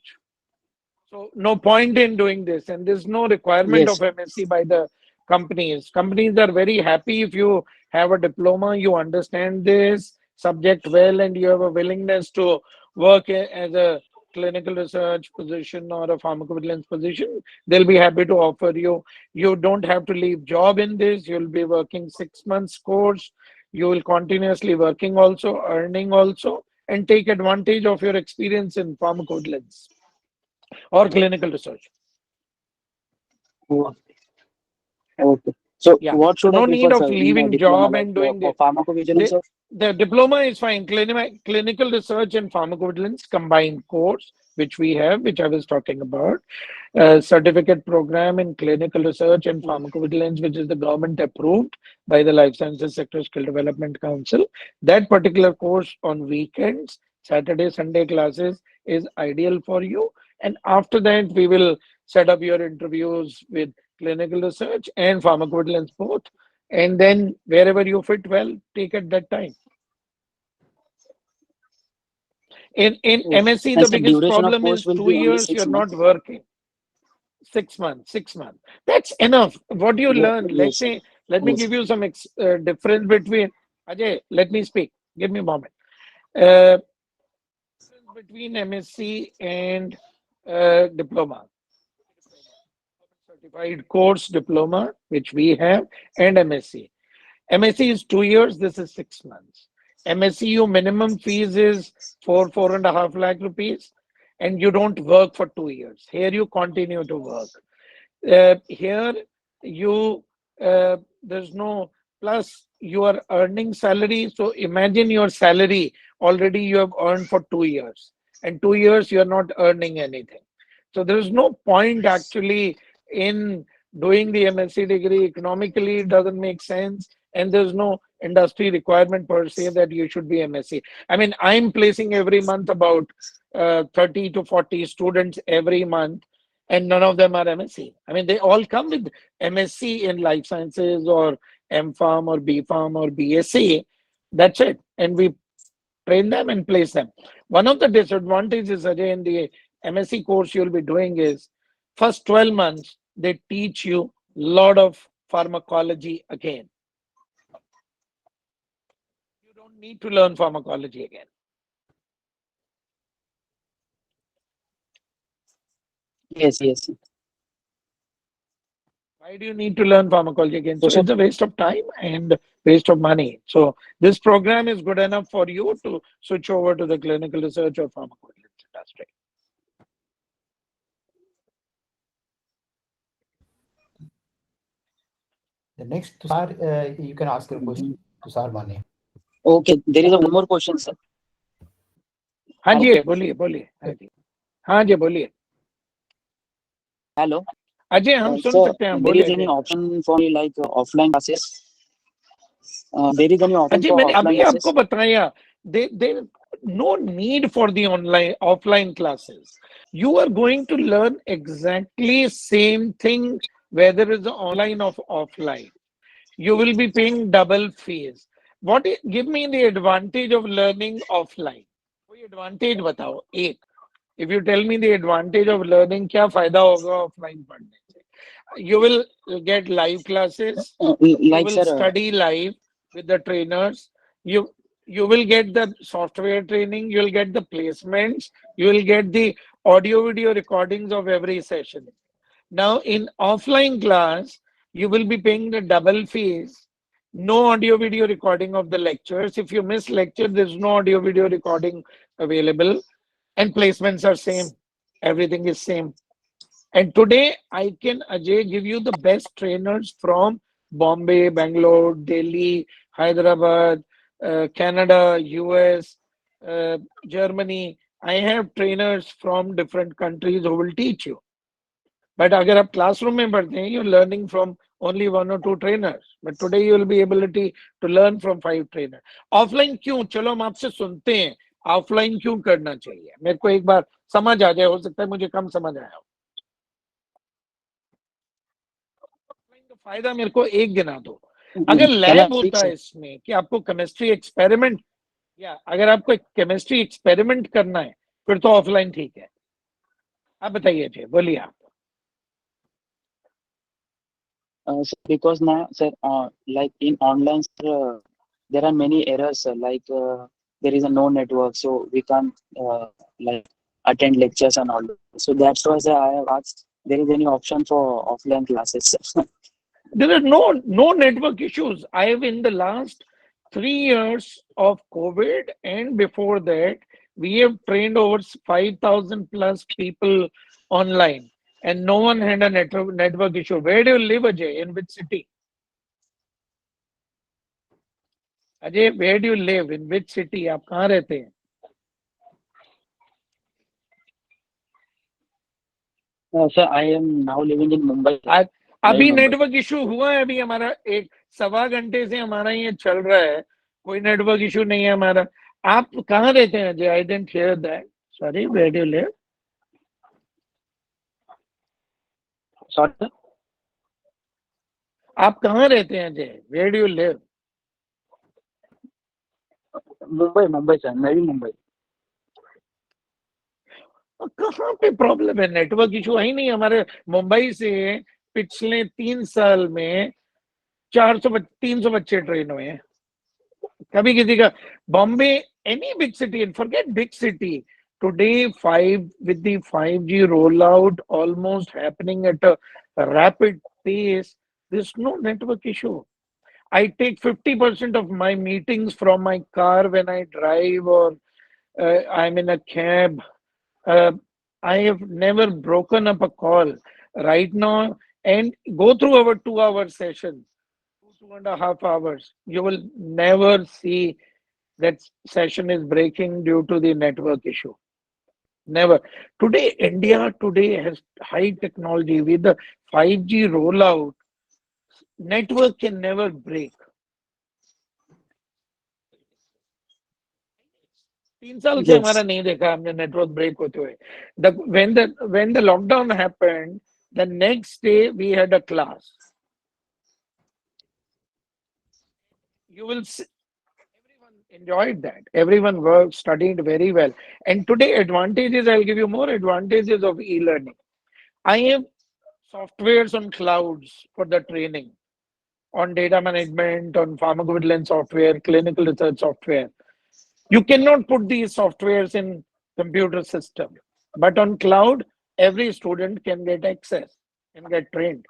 So no point in doing this, and there's no requirement yes, of MSc by the companies. Companies are very happy if you have a diploma, you understand this subject well, and you have a willingness to work as a clinical research position or a pharmacovigilance position. They'll be happy to offer you. You don't have to leave job in this. You'll be working 6 months course. You will continuously working also, earning also, and take advantage of your experience in pharmacovigilance or clinical research. Oh, okay. So Yeah. what So should I no prefer, need of sir, in leaving diploma, job like and doing for the, pharmacovigilance or? the diploma is fine. Clinical research and pharmacovigilance combined course, which we have, which I was talking about. Certificate program in clinical research and pharmacovigilance, which is the government approved by the Life Sciences Sector Skill Development Council. That particular course on weekends, Saturday, Sunday classes is ideal for you. And after that, we will set up your interviews with clinical research and pharmacovigilance both. And then wherever you fit well, take at that time. In Oh, MSc, and the the biggest duration of problem course is will two be only years you're six not months. working. 6 months, 6 months. That's enough. What do you learn? Let's Yes, say, let me yes, give you some difference between, Ajay, let me speak. Give me a moment. Uh, difference between MSc and diploma. Certified course diploma, which we have, and MSc. MSc is 2 years, this is 6 months. MSc, minimum fees is 4.5 lakh rupees, and you don't work for 2 years. Here you continue to work. Here you there's no plus you are earning salary. So imagine your salary already you have earned for 2 years, and 2 years you are not earning anything. So there is no point actually in doing the MSc degree. Economically, it doesn't make sense, and there's no industry requirement per se that you should be MSc. I mean, I'm placing every month about 30 to 40 students every month, and none of them are MSc. I mean, they all come with MSc in life sciences or M.Pharm or B.Pharm or BSc. That's it. And we train them and place them. One of the disadvantages, Ajay, in the MSc course you'll be doing is first 12 months, they teach you a lot of pharmacology again. You don't need to learn pharmacology again. yes, yes. Why do you need to learn pharmacology again? So, So sir, it's a waste of time and waste of money. So this program is good enough for you to switch over to the clinical research or pharmacovigilance industry. The next, Tushar, you can ask your question. Tushar Mane. okay, there is a one more question, sir. हाँ Hello, जी बोलिए बोलिए हाँ जी बोलिए hello. Ajay हम सुन So, सकते हैं there बोलिए is any Ajay option for me like offline classes? There is any option Ajay for मैंने offline अभी आपको classes? बताया they no need for the online offline classes. You are going to learn exactly same thing whether it's online or offline. You will be paying double fees. Give me the advantage of learning offline. कोई advantage बताओ एक. If you tell me the advantage of learning, क्या फायदा होगा offline पढ़ने से? You will get live classes. You Like, will sir, study live with the trainers. You will get the software training. You will get the placements. You will get the audio video recordings of every session. Now in offline class, You will be paying the double fees. No audio video recording of the lectures. If you miss lecture, there's no audio video recording available, and placements are same. Everything is same. And today I can, Ajay, give you the best trainers from Bombay, Bangalore, Delhi, Hyderabad, Canada, US, Germany. I have trainers from different countries who will teach you. But अगर आप classroom में पढ़ते हैं, you're learning from only one or two trainers. But today you will be ability to learn from 5 trainers. Offline क्यों? चलो हम आपसे सुनते हैं. Offline क्यों करना चाहिए? मेरे को एक बार समझ आ जाए, हो सकता है मुझे कम समझ आया हो. फायदा मेरे को एक गिना दो. अगर Can I लैब speak, होता sir? है इसमें कि आपको केमिस्ट्री एक्सपेरिमेंट, या अगर आपको केमिस्ट्री एक्सपेरिमेंट करना है, फिर तो ऑफलाइन ठीक है. आप बताइए जी, बोलिए आप. Sir, because now, sir, like in online, sir, there are many errors, sir. Like there is a no network, so we can't like attend lectures and all. So that's why, sir, I have asked. There is any option for offline classes, sir? There are no network issues. I have, in the last 3 years of COVID and before that, we have trained over 5,000 plus people online, and no one had a network issue. Where do you live, Ajay? In which city? Ajay, where do you live? In which city? आप कहाँ रहते हैं? Sir, I am now living in Mumbai. आज Navi अभी Mumbai. Network issue हुआ है. अभी हमारा 1 सवा घंटे से हमारा ये चल रहा है. कोई नेटवर्क इशू नहीं है हमारा. आप कहाँ रहते हैं Ajay? I didn't hear that. Sorry, where do you live? Sorry, sir? आप कहाँ रहते हैं Ajay? Where do you live? Mumbai, sir. Navi Mumbai. कहाँ पे प्रॉब्लम है? नेटवर्क इशू है ही नहीं. हमारे मुंबई से पिछले 3 साल में 300 बच्चे ट्रेन हुए हैं. कभी किसी का Bombay, any big city, and forget big city. Today, with the 5G rollout almost happening at a rapid pace, there's no network issue. I take 50% of my meetings from my car when I drive, or I'm in a cab. I have never broken up a call right now, and go through our 2 hour session, 2.5 hours. You will never see that session is breaking due to the network issue. Never. Today, India today has high technology. With the 5G rollout, network can never break. 3 साल से हमारा Yes. नहीं देखा हमने network break होते हुए. When the lockdown happened, the next day we had a class. You will see, everyone enjoyed that. Everyone worked, studied very well. And today, advantages, I'll give you more advantages of e-learning. I have softwares on clouds for the training, on data management, on pharmacovigilance software, clinical research software. You cannot put these softwares in computer system, but on cloud, every student can get access and get trained.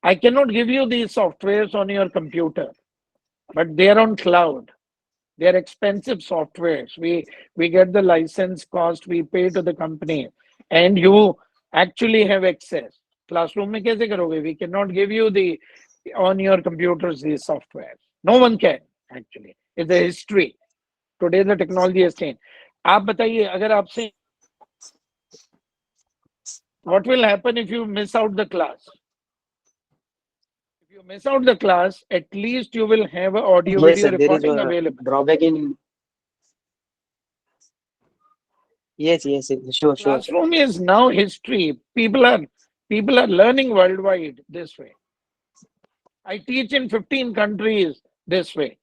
I cannot give you these softwares on your computer, but they are on cloud. They are expensive softwares. We get the license cost, we pay to the company, and you actually have access. Classroom में कैसे करोगे? We cannot give you the on your computers these softwares. No one can actually. It's a history. Today the technology has changed. आप बताइए, अगर आपसे what will happen if you miss out the class? If you miss out the class, at least you will have an audio Yes, video sir. There is recording a available. drawback in. Yes, sure, sir. Classroom is now history. People are learning worldwide this way. I teach in 15 countries this way.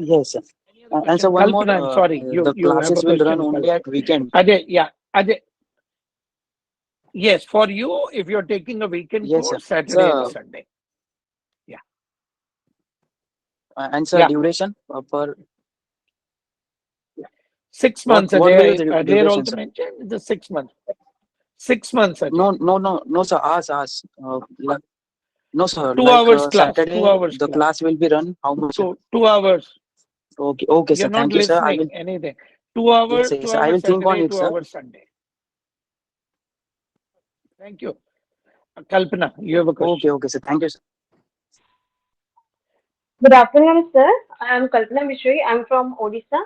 Yes, sir. Any other And so question? one more, Kalpana, I'm sorry. the You have a classes will run question, only Kalpana. at weekend. Ajay, yeah. Ajay. Yes, for you, if you're taking a weekend Yes, sir. course, Saturday and Sir, Sunday. Yeah. and sir, Yeah. duration per 6 months, what will be Ajay. the Ajay duration, also sir? mentioned the 6 months. 6 months, Ajay. No, sir. Hours. No, sir. 2 hours class. Saturday, 2 hours the class. class will be run. How much? 2 hours. Okay, You're sir. not Thank you, sir. I listening will. anything. 2 hours, Yes, two sir. I will hours think on Saturday, it, two sir. hours Sunday. Thank you. Kalpana, you have a question. Okay, sir. Thank you, sir. Good afternoon, sir. I am Kalpana Mishri. I'm from Odisha,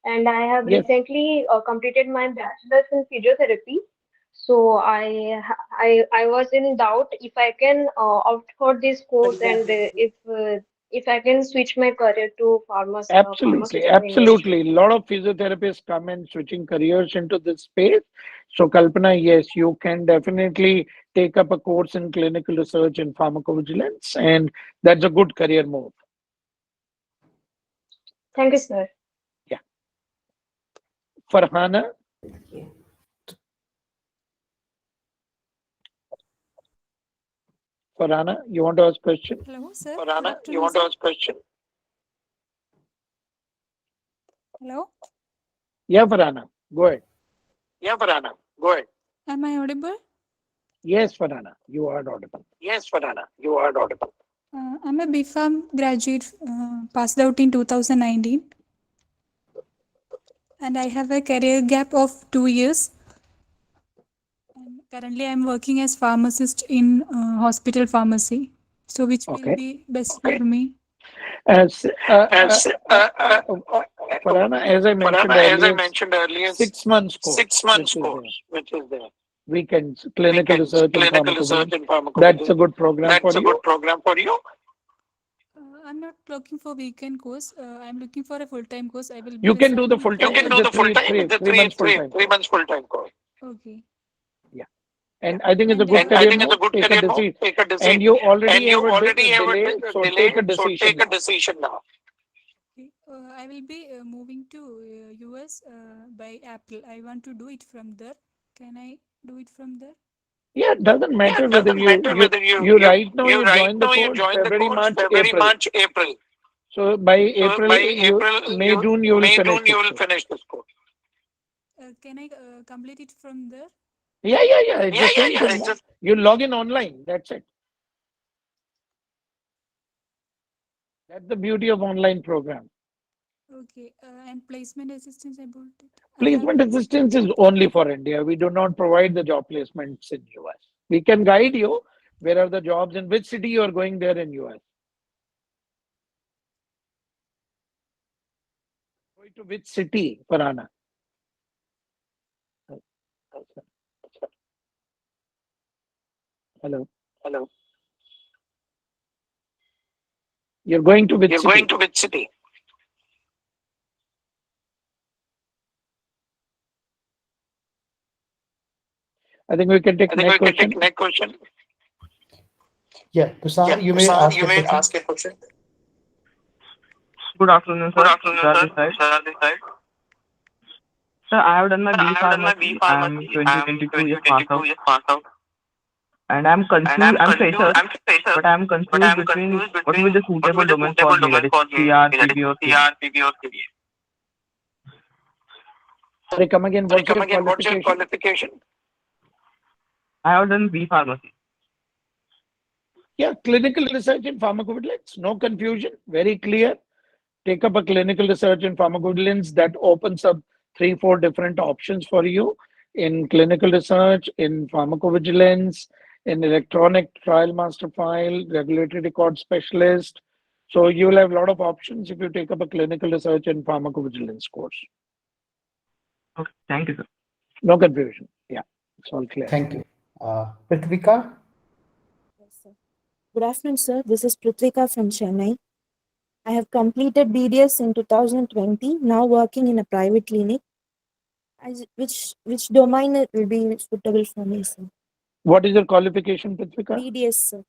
and I have Yes. recently completed my bachelor's in physiotherapy. So I was in doubt if I can opt for this course and if I can switch my career to Absolutely, pharmaceutical industry. absolutely. A lot of physiotherapists come and switching careers into this space. So, Kalpana, yes, you can definitely take up a course in clinical research and pharmacovigilance, and that's a good career move. Thank you, sir. Yeah. Farhana, Farhana, you want to ask question? Hello, sir. Good Farhana, you afternoon, want to sir. ask question? Hello. Yeah, Farhana, go ahead. Yeah, Farhana, go ahead. Am I audible? Yes, Farhana, you are audible. Yes, Farhana, you are audible. I'm a BPharm graduate, passed out in 2019, and I have a career gap of 2 years. And currently, I'm working as pharmacist in hospital pharmacy. So, which will Okay. be best for me? As As Farhana, as I mentioned Farhana, as I earlier, mentioned earlier, 6 months course, 6 months which is there. course, which is there. Weekends, clinical Weekends, research and clinical research pharmacovigilance. and That's a pharmacovigilance. good program That's for a you. good program for you. I'm not looking for weekend course. I'm looking for a full-time course. I will be You can do the resigning. full You time. can It's do a the full-time. It's a three months full time three course. months full-time course. Okay. Yeah. And I think it's a And good I career think it's a move. good Take a career move. decision. Take a And decision. you already And you have a already have a delay, so take delay, a so decision take a now. decision now. Okay. I will be moving to US by April. I want to do it from there. Can I do it from there? Yeah, it doesn't Yeah, matter it whether doesn't matter whether you right now you you right join the now you course join the February, course March, February, April. March, April. So by So by April, April, June, you will May, finish June, you this will course. finish this course. Can I complete it from there? Yeah. It's the same Yeah. thing. It's Na? just You log in online. That's it. That's the beauty of online program. okay. And placement assistance about it. I have. Placement assistance is only for India. We do not provide the job placements in US. We can guide you where are the jobs in which city you are going there in US. Going to which city, Farhana? Hello. Hello. You're going to which You're going city? to which city? I think we can take I think next we can question. take next question. Yeah, Yeah, Tushar, you may Prasad, ask you a may question. ask a question. Good afternoon, Good sir. afternoon, Tushar sir. this side. Tushar this side. Sir, I have done my Sir, B I have done my B pharmacy. I am pharmacy. I am 2022 years pass 2022 out, years passed out. and I'm And confused. I'm I'm confused. fresher, I'm fresher, but I'm but confused I'm between confused what will be between the what will suitable be the domain for suitable me. That domain is for me. CR, That is PB, or KB. CR, PB, or CB. Sorry, come again. Sorry, What's come your again. What's your qualification? qualification? I have done B pharmacy. Yeah, clinical research in pharmacovigilance. No confusion. Very clear. Take up a clinical research in pharmacovigilance. That opens up 3, 4 different options for you in clinical research, in pharmacovigilance, in electronic trial master file, regulatory record specialist. So you will have a lot of options if you take up a clinical research in pharmacovigilance course. Okay, thank you, sir. No confusion. Yeah, it's all clear. Thank you. Pritvika? Yes, sir. Good afternoon, sir. This is Prithvika from Chennai. I have completed BDS in 2020, now working in a private clinic. Which domain it will be suitable for me, sir? What is your qualification, Prithvika? BDS, sir.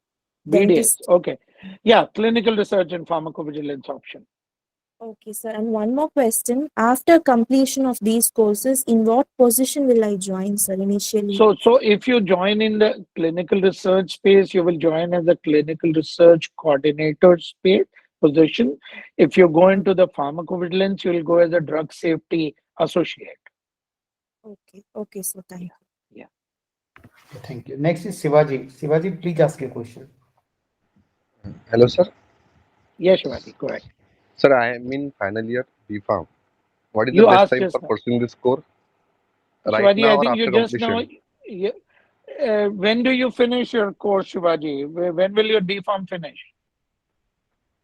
BDS. Dentist. Okay. Yeah, clinical research and pharmacovigilance option. Okay, sir. And one more question. After completion of these courses, in what position will I join, sir, initially? So if you join in the clinical research space, you will join as a clinical research coordinator space position. If you go into the pharmacovigilance, you will go as a drug safety associate. Okay, sir. Thank you. Yeah. Thank you. Next is Shivaji. Shivaji, please ask your question. Hello, sir. Yes, Shivati, go ahead. Sir, I am in final year B Farm. What is the You best asked time for just now. pursuing this course? Right Shivaji, now I or think you after just now. completion? When do you finish your course, Shivaji? When will your B Farm finish?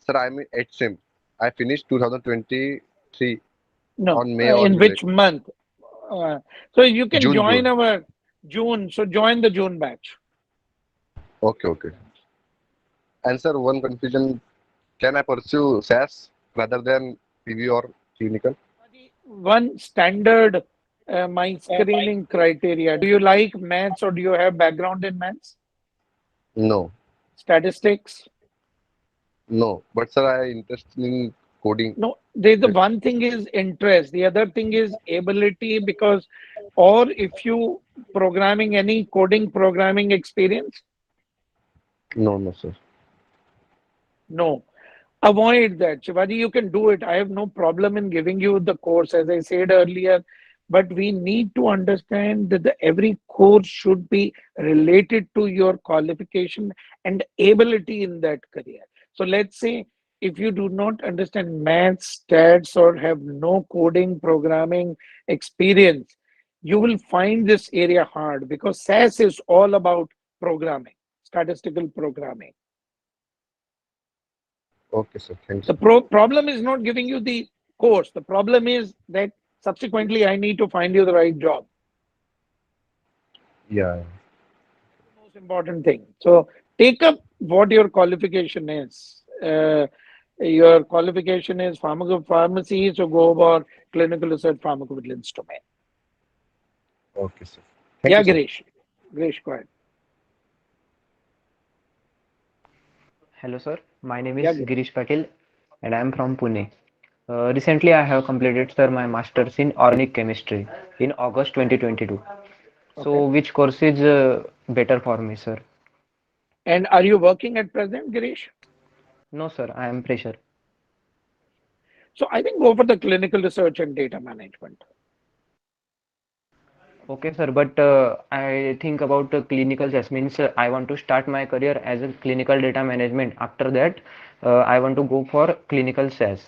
Sir, I am in 8th sim. I finished 2023 No, on May or in July. which month? Uh, so you can June, join June. our June. So join the June batch. Okay, okay. And sir, one confusion. Can I pursue SAS rather than PV or clinical? One standard my screening criteria. Do you like maths or do you have background in maths? No, Statistics? no. But sir, I interested in coding. No, there's the one thing is interest. The other thing is ability because, or if you programming any coding programming experience, No, no, sir. no. Avoid that. Shivaji, you can do it. I have no problem in giving you the course, as I said earlier. But we need to understand that every course should be related to your qualification and ability in that career. So let's say if you do not understand maths, stats, or have no coding programming experience, you will find this area hard because SAS is all about programming, statistical programming. Okay, sir. Thanks. The problem is not giving you the course. The problem is that subsequently I need to find you the right job. Yeah. The most important thing. So take up what your qualification is. Your qualification is pharmacy, so go over clinical research pharmacovigilance domain. Okay, sir. Thank Yeah, you, sir. Girish. Girish, go ahead. Hello, sir. My name is Yeah, Girish. Girish Patil, and I am from Pune. Recently, I have completed, sir, my master's in organic chemistry in August 2022. Okay. So, which course is better for me, sir? And are you working at present, Girish? No, sir. I am fresher. So I think go for the clinical research and data management. Okay, sir. But I think about clinical test means I want to start my career as a clinical data management. After that, I want to go for clinical SAS.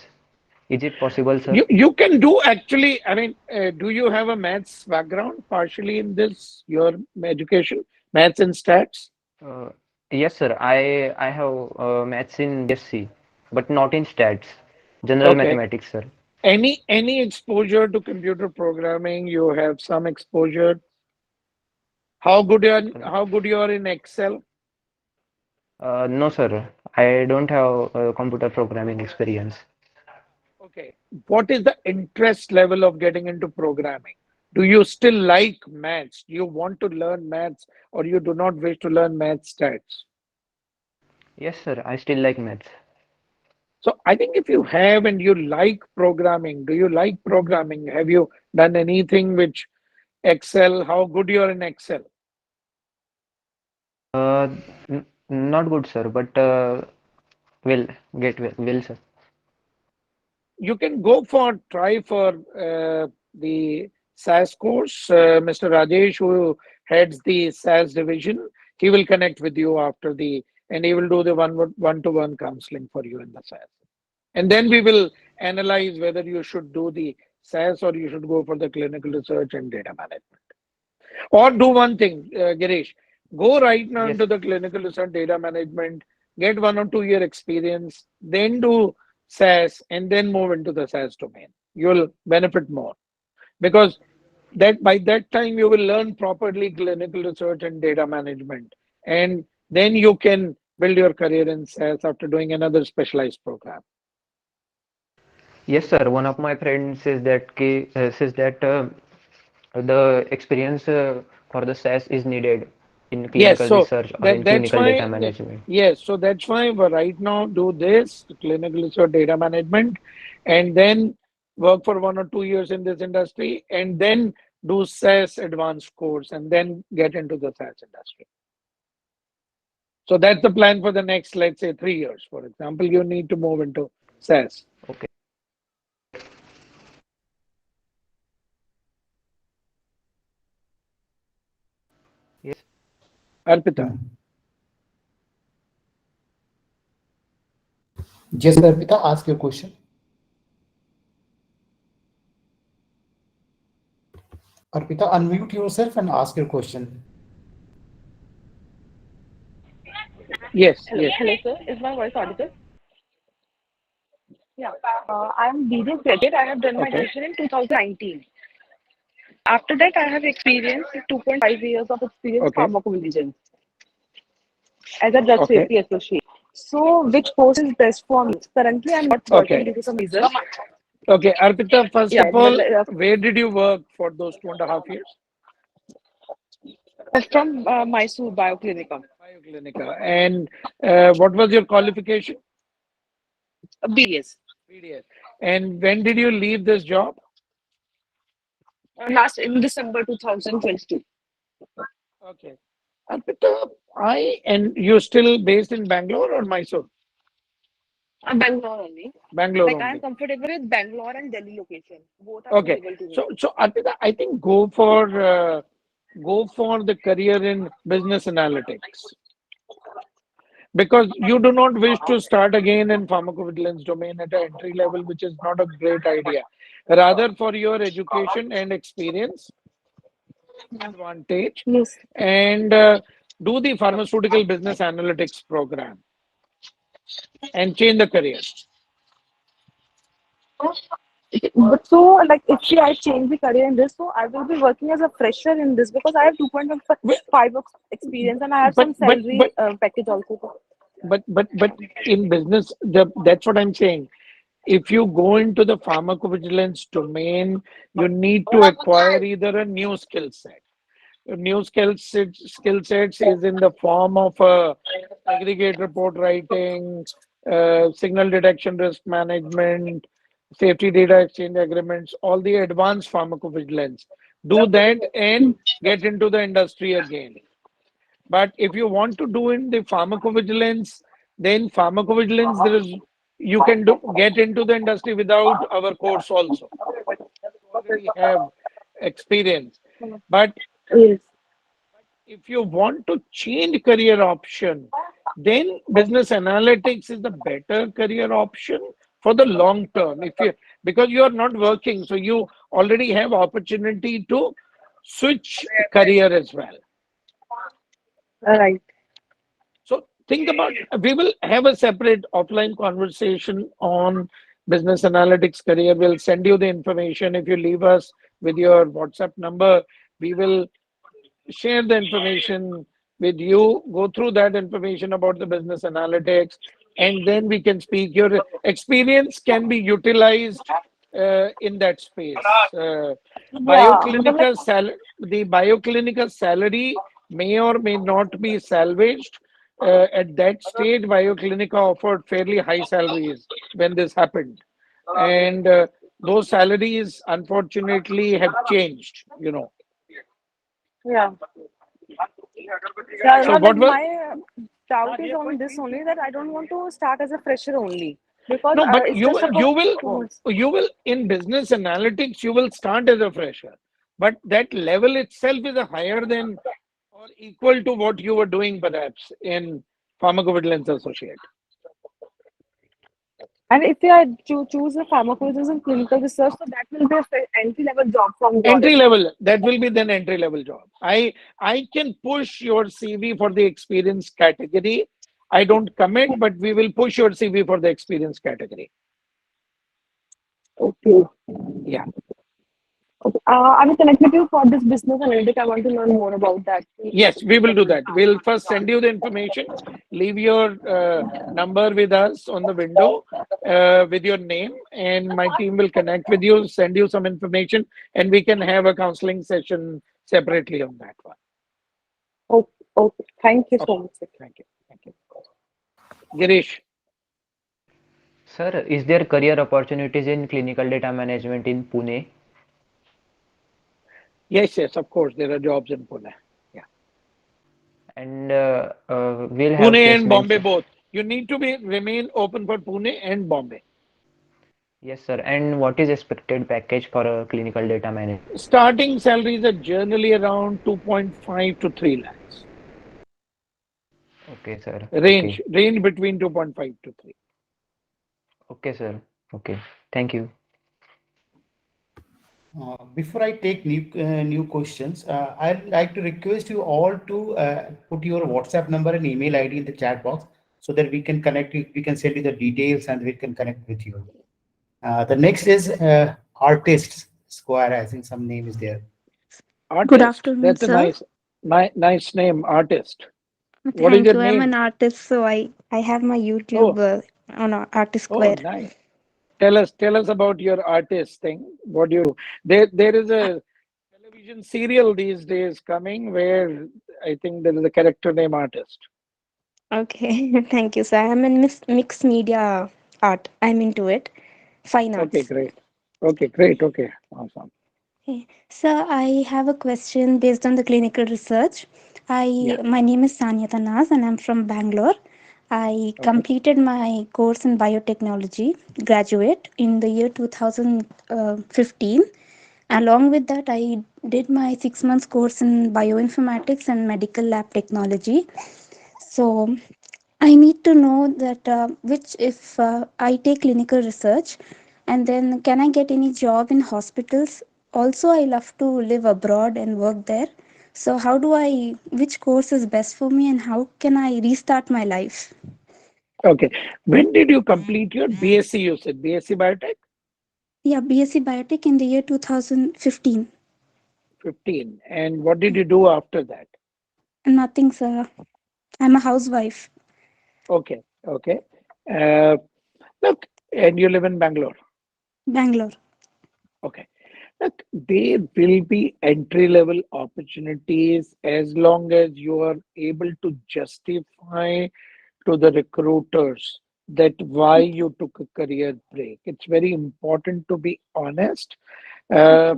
Is it possible, sir? You can do actually. I mean, do you have a maths background partially in this your education, maths and stats? Uh, yes, sir. I have maths in BSc, but not in stats. General Okay. mathematics, sir. Any exposure to computer programming? You have some exposure. How good you are in Excel? No, sir. I don't have computer programming experience. Okay. What is the interest level of getting into programming? Do you still like maths? Do you want to learn maths, or you do not wish to learn math stats? Yes, sir. I still like maths. So I think if you have and you like programming, do you like programming? Have you done anything which Excel? How good you are in Excel? Uh, Not good, sir, but will will, sir. You can go for try for the SAS course. Mr. Rajesh, who heads the SAS division, he will connect with you after the and he will do the one-to-one counseling for you in the SAS. And then we will analyze whether you should do the SAS or you should go for the clinical research and data management. Or do one thing, Girish, go right now Yes, into the clinical research data management, get 1 or 2 year experience, then do SAS, and then move into the SAS domain. You'll benefit more because that by that time you will learn properly clinical research and data management, and then you can build your career in SAS after doing another specialized program. yes, sir. One of my friends says that the experience for the SAS is needed in Yes, clinical so research or that in that's clinical data why management. yes, so that's why we right now do this clinical research data management, and then work for 1 or 2 years in this industry, and then do SAS advanced course, and then get into the SAS industry. So that's the plan for the next, let's say, 3 years. For example, you need to move into SAS. Okay. Yes. Arpita. Hmm. Yes, Arpita, ask your question. Arpita, unmute yourself and ask your question. Yes, Hello, yes. hello, sir. Is my voice audible? Yeah. I'm BJ graduate. I have done my Okay, graduation in 2019. After that, I have experience 2.5 years of experience okay, pharmacovigilance as a drug okay, safety associate. So, which course is best for me? Currently, I'm not working okay, due to some reason. okay. Arpita, first Yeah, of all, where did you work for those 2.5 years? from Mysore Bioclinicum. Bioclinica. And what was your qualification? BS. BDS. And when did you leave this job? Last in December 2022. Okay. Arpita, and you're still based in Bangalore or Mysore? Bangalore only. Bangalore Like I am only. comfortable with Bangalore and Delhi location. Both are Okay. suitable to me. So Arpita, I think go for the career in business analytics because you do not wish to start again in pharmacovigilance domain at an entry level, which is not a great idea. Rather, for your education and experience advantage, Yes. and do the pharmaceutical business analytics program and change the career. But so, like, if I change the career in this, so I will be working as a fresher in this because I have 2.5 of experience and I have But some but but salary package also. but in business, that's what I'm saying. If you go into the pharmacovigilance domain, you need to acquire either a new skill set. New skill sets is in the form of aggregate report writing, signal detection, risk management, safety data exchange agreements, all the advanced pharmacovigilance. Do that and get into the industry again. But if you want to do in the pharmacovigilance, then pharmacovigilance, there is you can get into the industry without our course also. Already have experience. But Yes. if you want to change career option, then business analytics is the better career option for the long term. If you because you are not working, so you already have opportunity to switch career as well. Right. So think about we will have a separate offline conversation on business analytics career. We'll send you the information. If you leave us with your WhatsApp number, we will share the information with you, go through that information about the business analytics, and then we can speak. Your experience can be utilized in that space. Yeah. Because like, The bioclinical salary may or may not be salvaged. At that stage, Bioclinica offered fairly high salaries when this happened. And those salaries, unfortunately, have changed, you know. yeah. Yeah, So no, like what was my doubt is on this only that I don't want to start as a fresher only because no, but it's just about tools. you will in business analytics you will start as a fresher, but that level itself is a higher than or equal to what you were doing perhaps in pharmacovigilance associate. And if I choose a pharmacovigilance and clinical research, so that will be a entry level job from your Entry end. level, that will be then entry level job. I can push your CV for the experience category. I don't commit, but we will push your CV for the experience category. Okay. Yeah. Okay. I will connect with you for this business analytic. I want to learn more about that. Yes, we will do that. We'll first send you the information, leave your number with us on the window with your name, and my team will connect with you, send you some information, and we can have a counseling session separately on that one. Okay. Okay. Thank you so Okay, much. thank you. Thank you. Girish. Sir, is there career opportunities in clinical data management in Pune? Yes, yes, of course, there are jobs in Pune. Yeah. And we'll have Pune and placements. Bombay both. You need to be remain open for Pune and Bombay. Yes, sir. And what is expected package for a clinical data manager? Starting salaries are generally around 2.5 to 3 lakhs. Okay, sir. Okay. Range between 2.5 to 3. Okay, sir. Okay. Thank you. Before I take new questions, I'd like to request you all to put your WhatsApp number and email ID in the chat box so that we can connect. We can send you the details and we can connect with you. The next is Artist Square. I think some name is there. Good Artist. afternoon, That's a sir. nice name, artist. What is Thank your you. I'm an name? artist, so I have my YouTube Oh, on Artist oh, Square. nice. Tell us about your artist thing. What do you do? There is a television serial these days coming where I think there is a character named Artist. Okay, thank you, sir. I'm in mixed media art. I'm into it. Fine Okay, arts. great. Okay, great. Okay, awesome. Okay. Sir, I have a question based on the clinical research. Yeah. My name is Sanya Tanaz and I'm from Bangalore. I Okay. completed my course in biotechnology, graduate in the year 2015. Along with that, I did my 6 months course in bioinformatics and medical lab technology. So I need to know that which if I take clinical research, and then can I get any job in hospitals? Also, I love to live abroad and work there. So how do I? Which course is best for me, and how can I restart my life? Okay. When did you complete your BSc? You said BSc Biotech? Yeah, BSc Biotech in the year 2015. 15. And what did you do after that? Nothing, sir. I'm a housewife. Okay. Okay. Uh, Look, and you live in Bangalore. Bangalore. Okay. Look, there will be entry level opportunities as long as you are able to justify to the recruiters that why you took a career break. It's very important to be honest uh,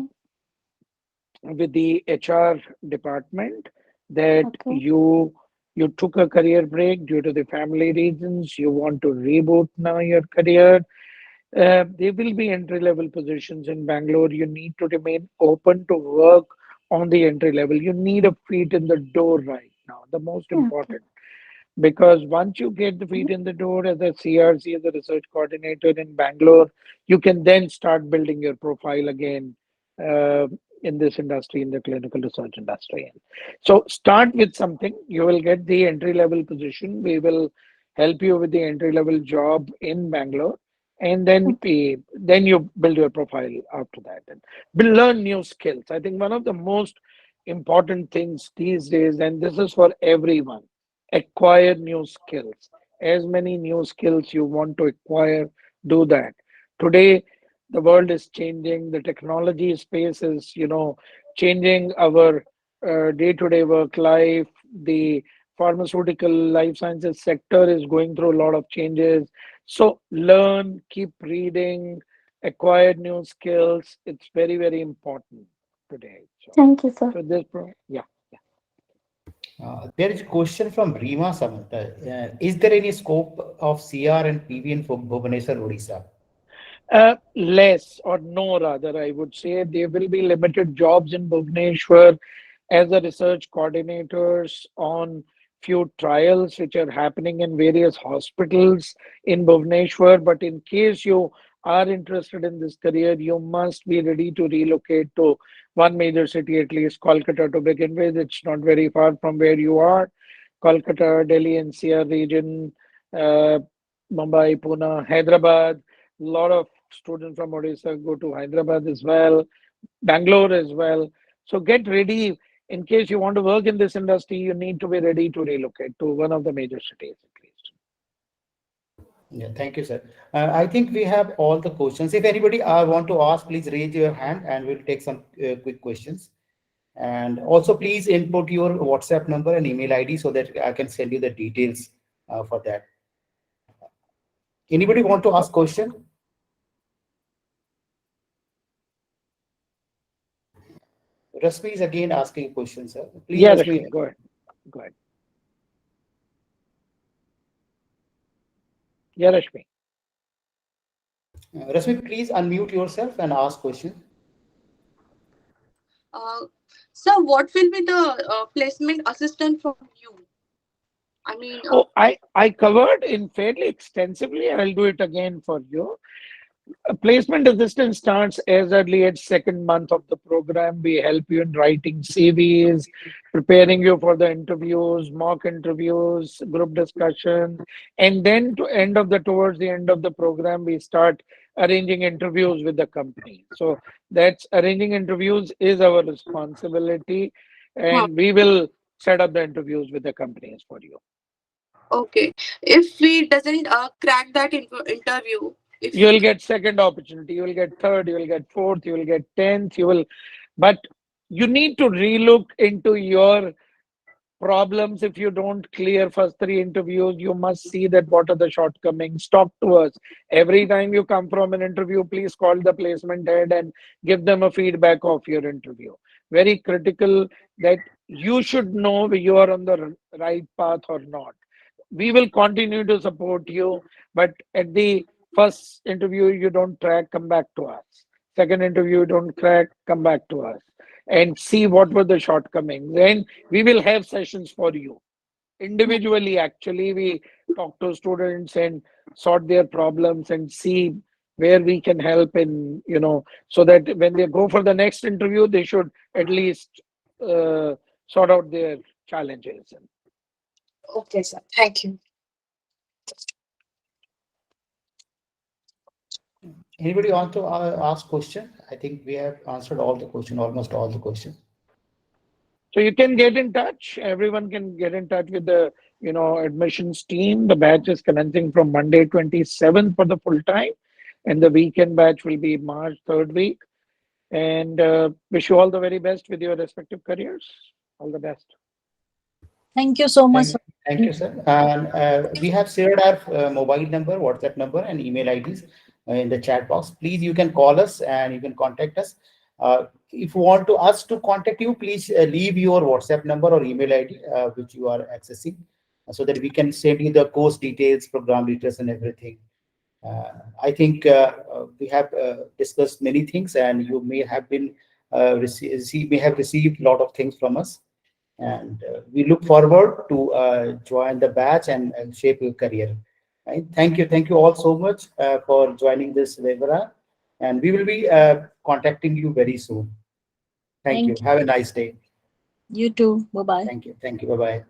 Okay. with the HR department that Okay. you took a career break due to the family reasons. You want to reboot now your career. There will be entry level positions in Bangalore. You need to remain open to work on the entry level. You need a feet in the door right now, the most Okay. important. Because once you get the feet in the door as a CRC, as a research coordinator in Bangalore, you can then start building your profile again uh, in this industry, in the clinical research industry. So start with something. You will get the entry level position. We will help you with the entry level job in Bangalore, and then you build your profile after that and learn new skills. I think one of the most important things these days, and this is for everyone, acquire new skills. As many new skills you want to acquire, do that. Today the world is changing, the technology space is changing our day-to-day work life. The pharmaceutical life sciences sector is going through a lot of changes. So learn, keep reading, acquire new skills. It's very, very important today. So Thank you, sir. so this yeah. There is a question from Rima Samanta. Is there any scope of CR and PV for Bhubaneswar, Odisha? Less or no, rather, I would say there will be limited jobs in Bhubaneswar as a research coordinators on few trials which are happening in various hospitals in Bhubaneswar. But in case you are interested in this career, you must be ready to relocate to one major city, at least Kolkata to begin with. It's not very far from where you are. Kolkata, Delhi NCR region, uh, Mumbai, Pune, Hyderabad. A lot of students from Odisha go to Hyderabad as well, Bangalore as well. So get ready. In case you want to work in this industry, you need to be ready to relocate to one of the major cities at least. Yeah, thank you, sir. I think we have all the questions. If anybody want to ask, please raise your hand and we'll take some quick questions. And also, please input your WhatsApp number and email ID so that I can send you the details for that. Anybody want to ask question? Rasmi is again asking questions, sir. Please, Yeah, Rasmi. Rashmi, go ahead. Go ahead. Yeah, Rashmi. Rasmi, please unmute yourself and ask question. So, what will be the placement assistant from you? I mean, Oh, I covered in fairly extensively. I'll do it again for you. A placement assistance starts as early as second month of the program. We help you in writing CVs, preparing you for the interviews, mock interviews, group discussion, and then towards the end of the program, we start arranging interviews with the company. So that's arranging interviews is our responsibility, huh, and we will set up the interviews with the companies for you. okay. If we doesn't crack that interview, if You will get second opportunity, you will get third, you will get fourth, you will get 10th, you will, but you need to relook into your problems. If you don't clear first three interviews, you must see that what are the shortcomings. Talk to us. Every time you come from an interview, please call the placement head and give them a feedback of your interview. Very critical that you should know if you are on the right path or not. We will continue to support you, but at the first interview you don't crack, come back to us. Second interview you don't crack, come back to us and see what were the shortcomings. And we will have sessions for you individually. Actually, we talk to students and sort their problems and see where we can help in, so that when they go for the next interview, they should at least uh, sort out their challenges. okay, sir. Thank you. Anybody want to ask question? I think we have answered all the question, almost all the question. So you can get in touch. Everyone can get in touch with the, admissions team. The batch is commencing from Monday 27th for the full time, and the weekend batch will be March third week. And wish you all the very best with your respective careers. All the best. Thank you so much. Thank you, sir. And we have shared our mobile number, WhatsApp number, and email IDs in the chat box. Please, you can call us and you can contact us. If you want to us to contact you, please leave your WhatsApp number or email ID which you are accessing, so that we can send you the course details, program details, and everything. I think we have discussed many things, and you may have been may have received a lot of things from us. And we look forward to join the batch and shape your career. Right? Thank you all so much for joining this webinar, and we will be contacting you very soon. Thank you. Thank you. Have a nice day. You too. Bye bye. Thank you. Thank you. Bye bye.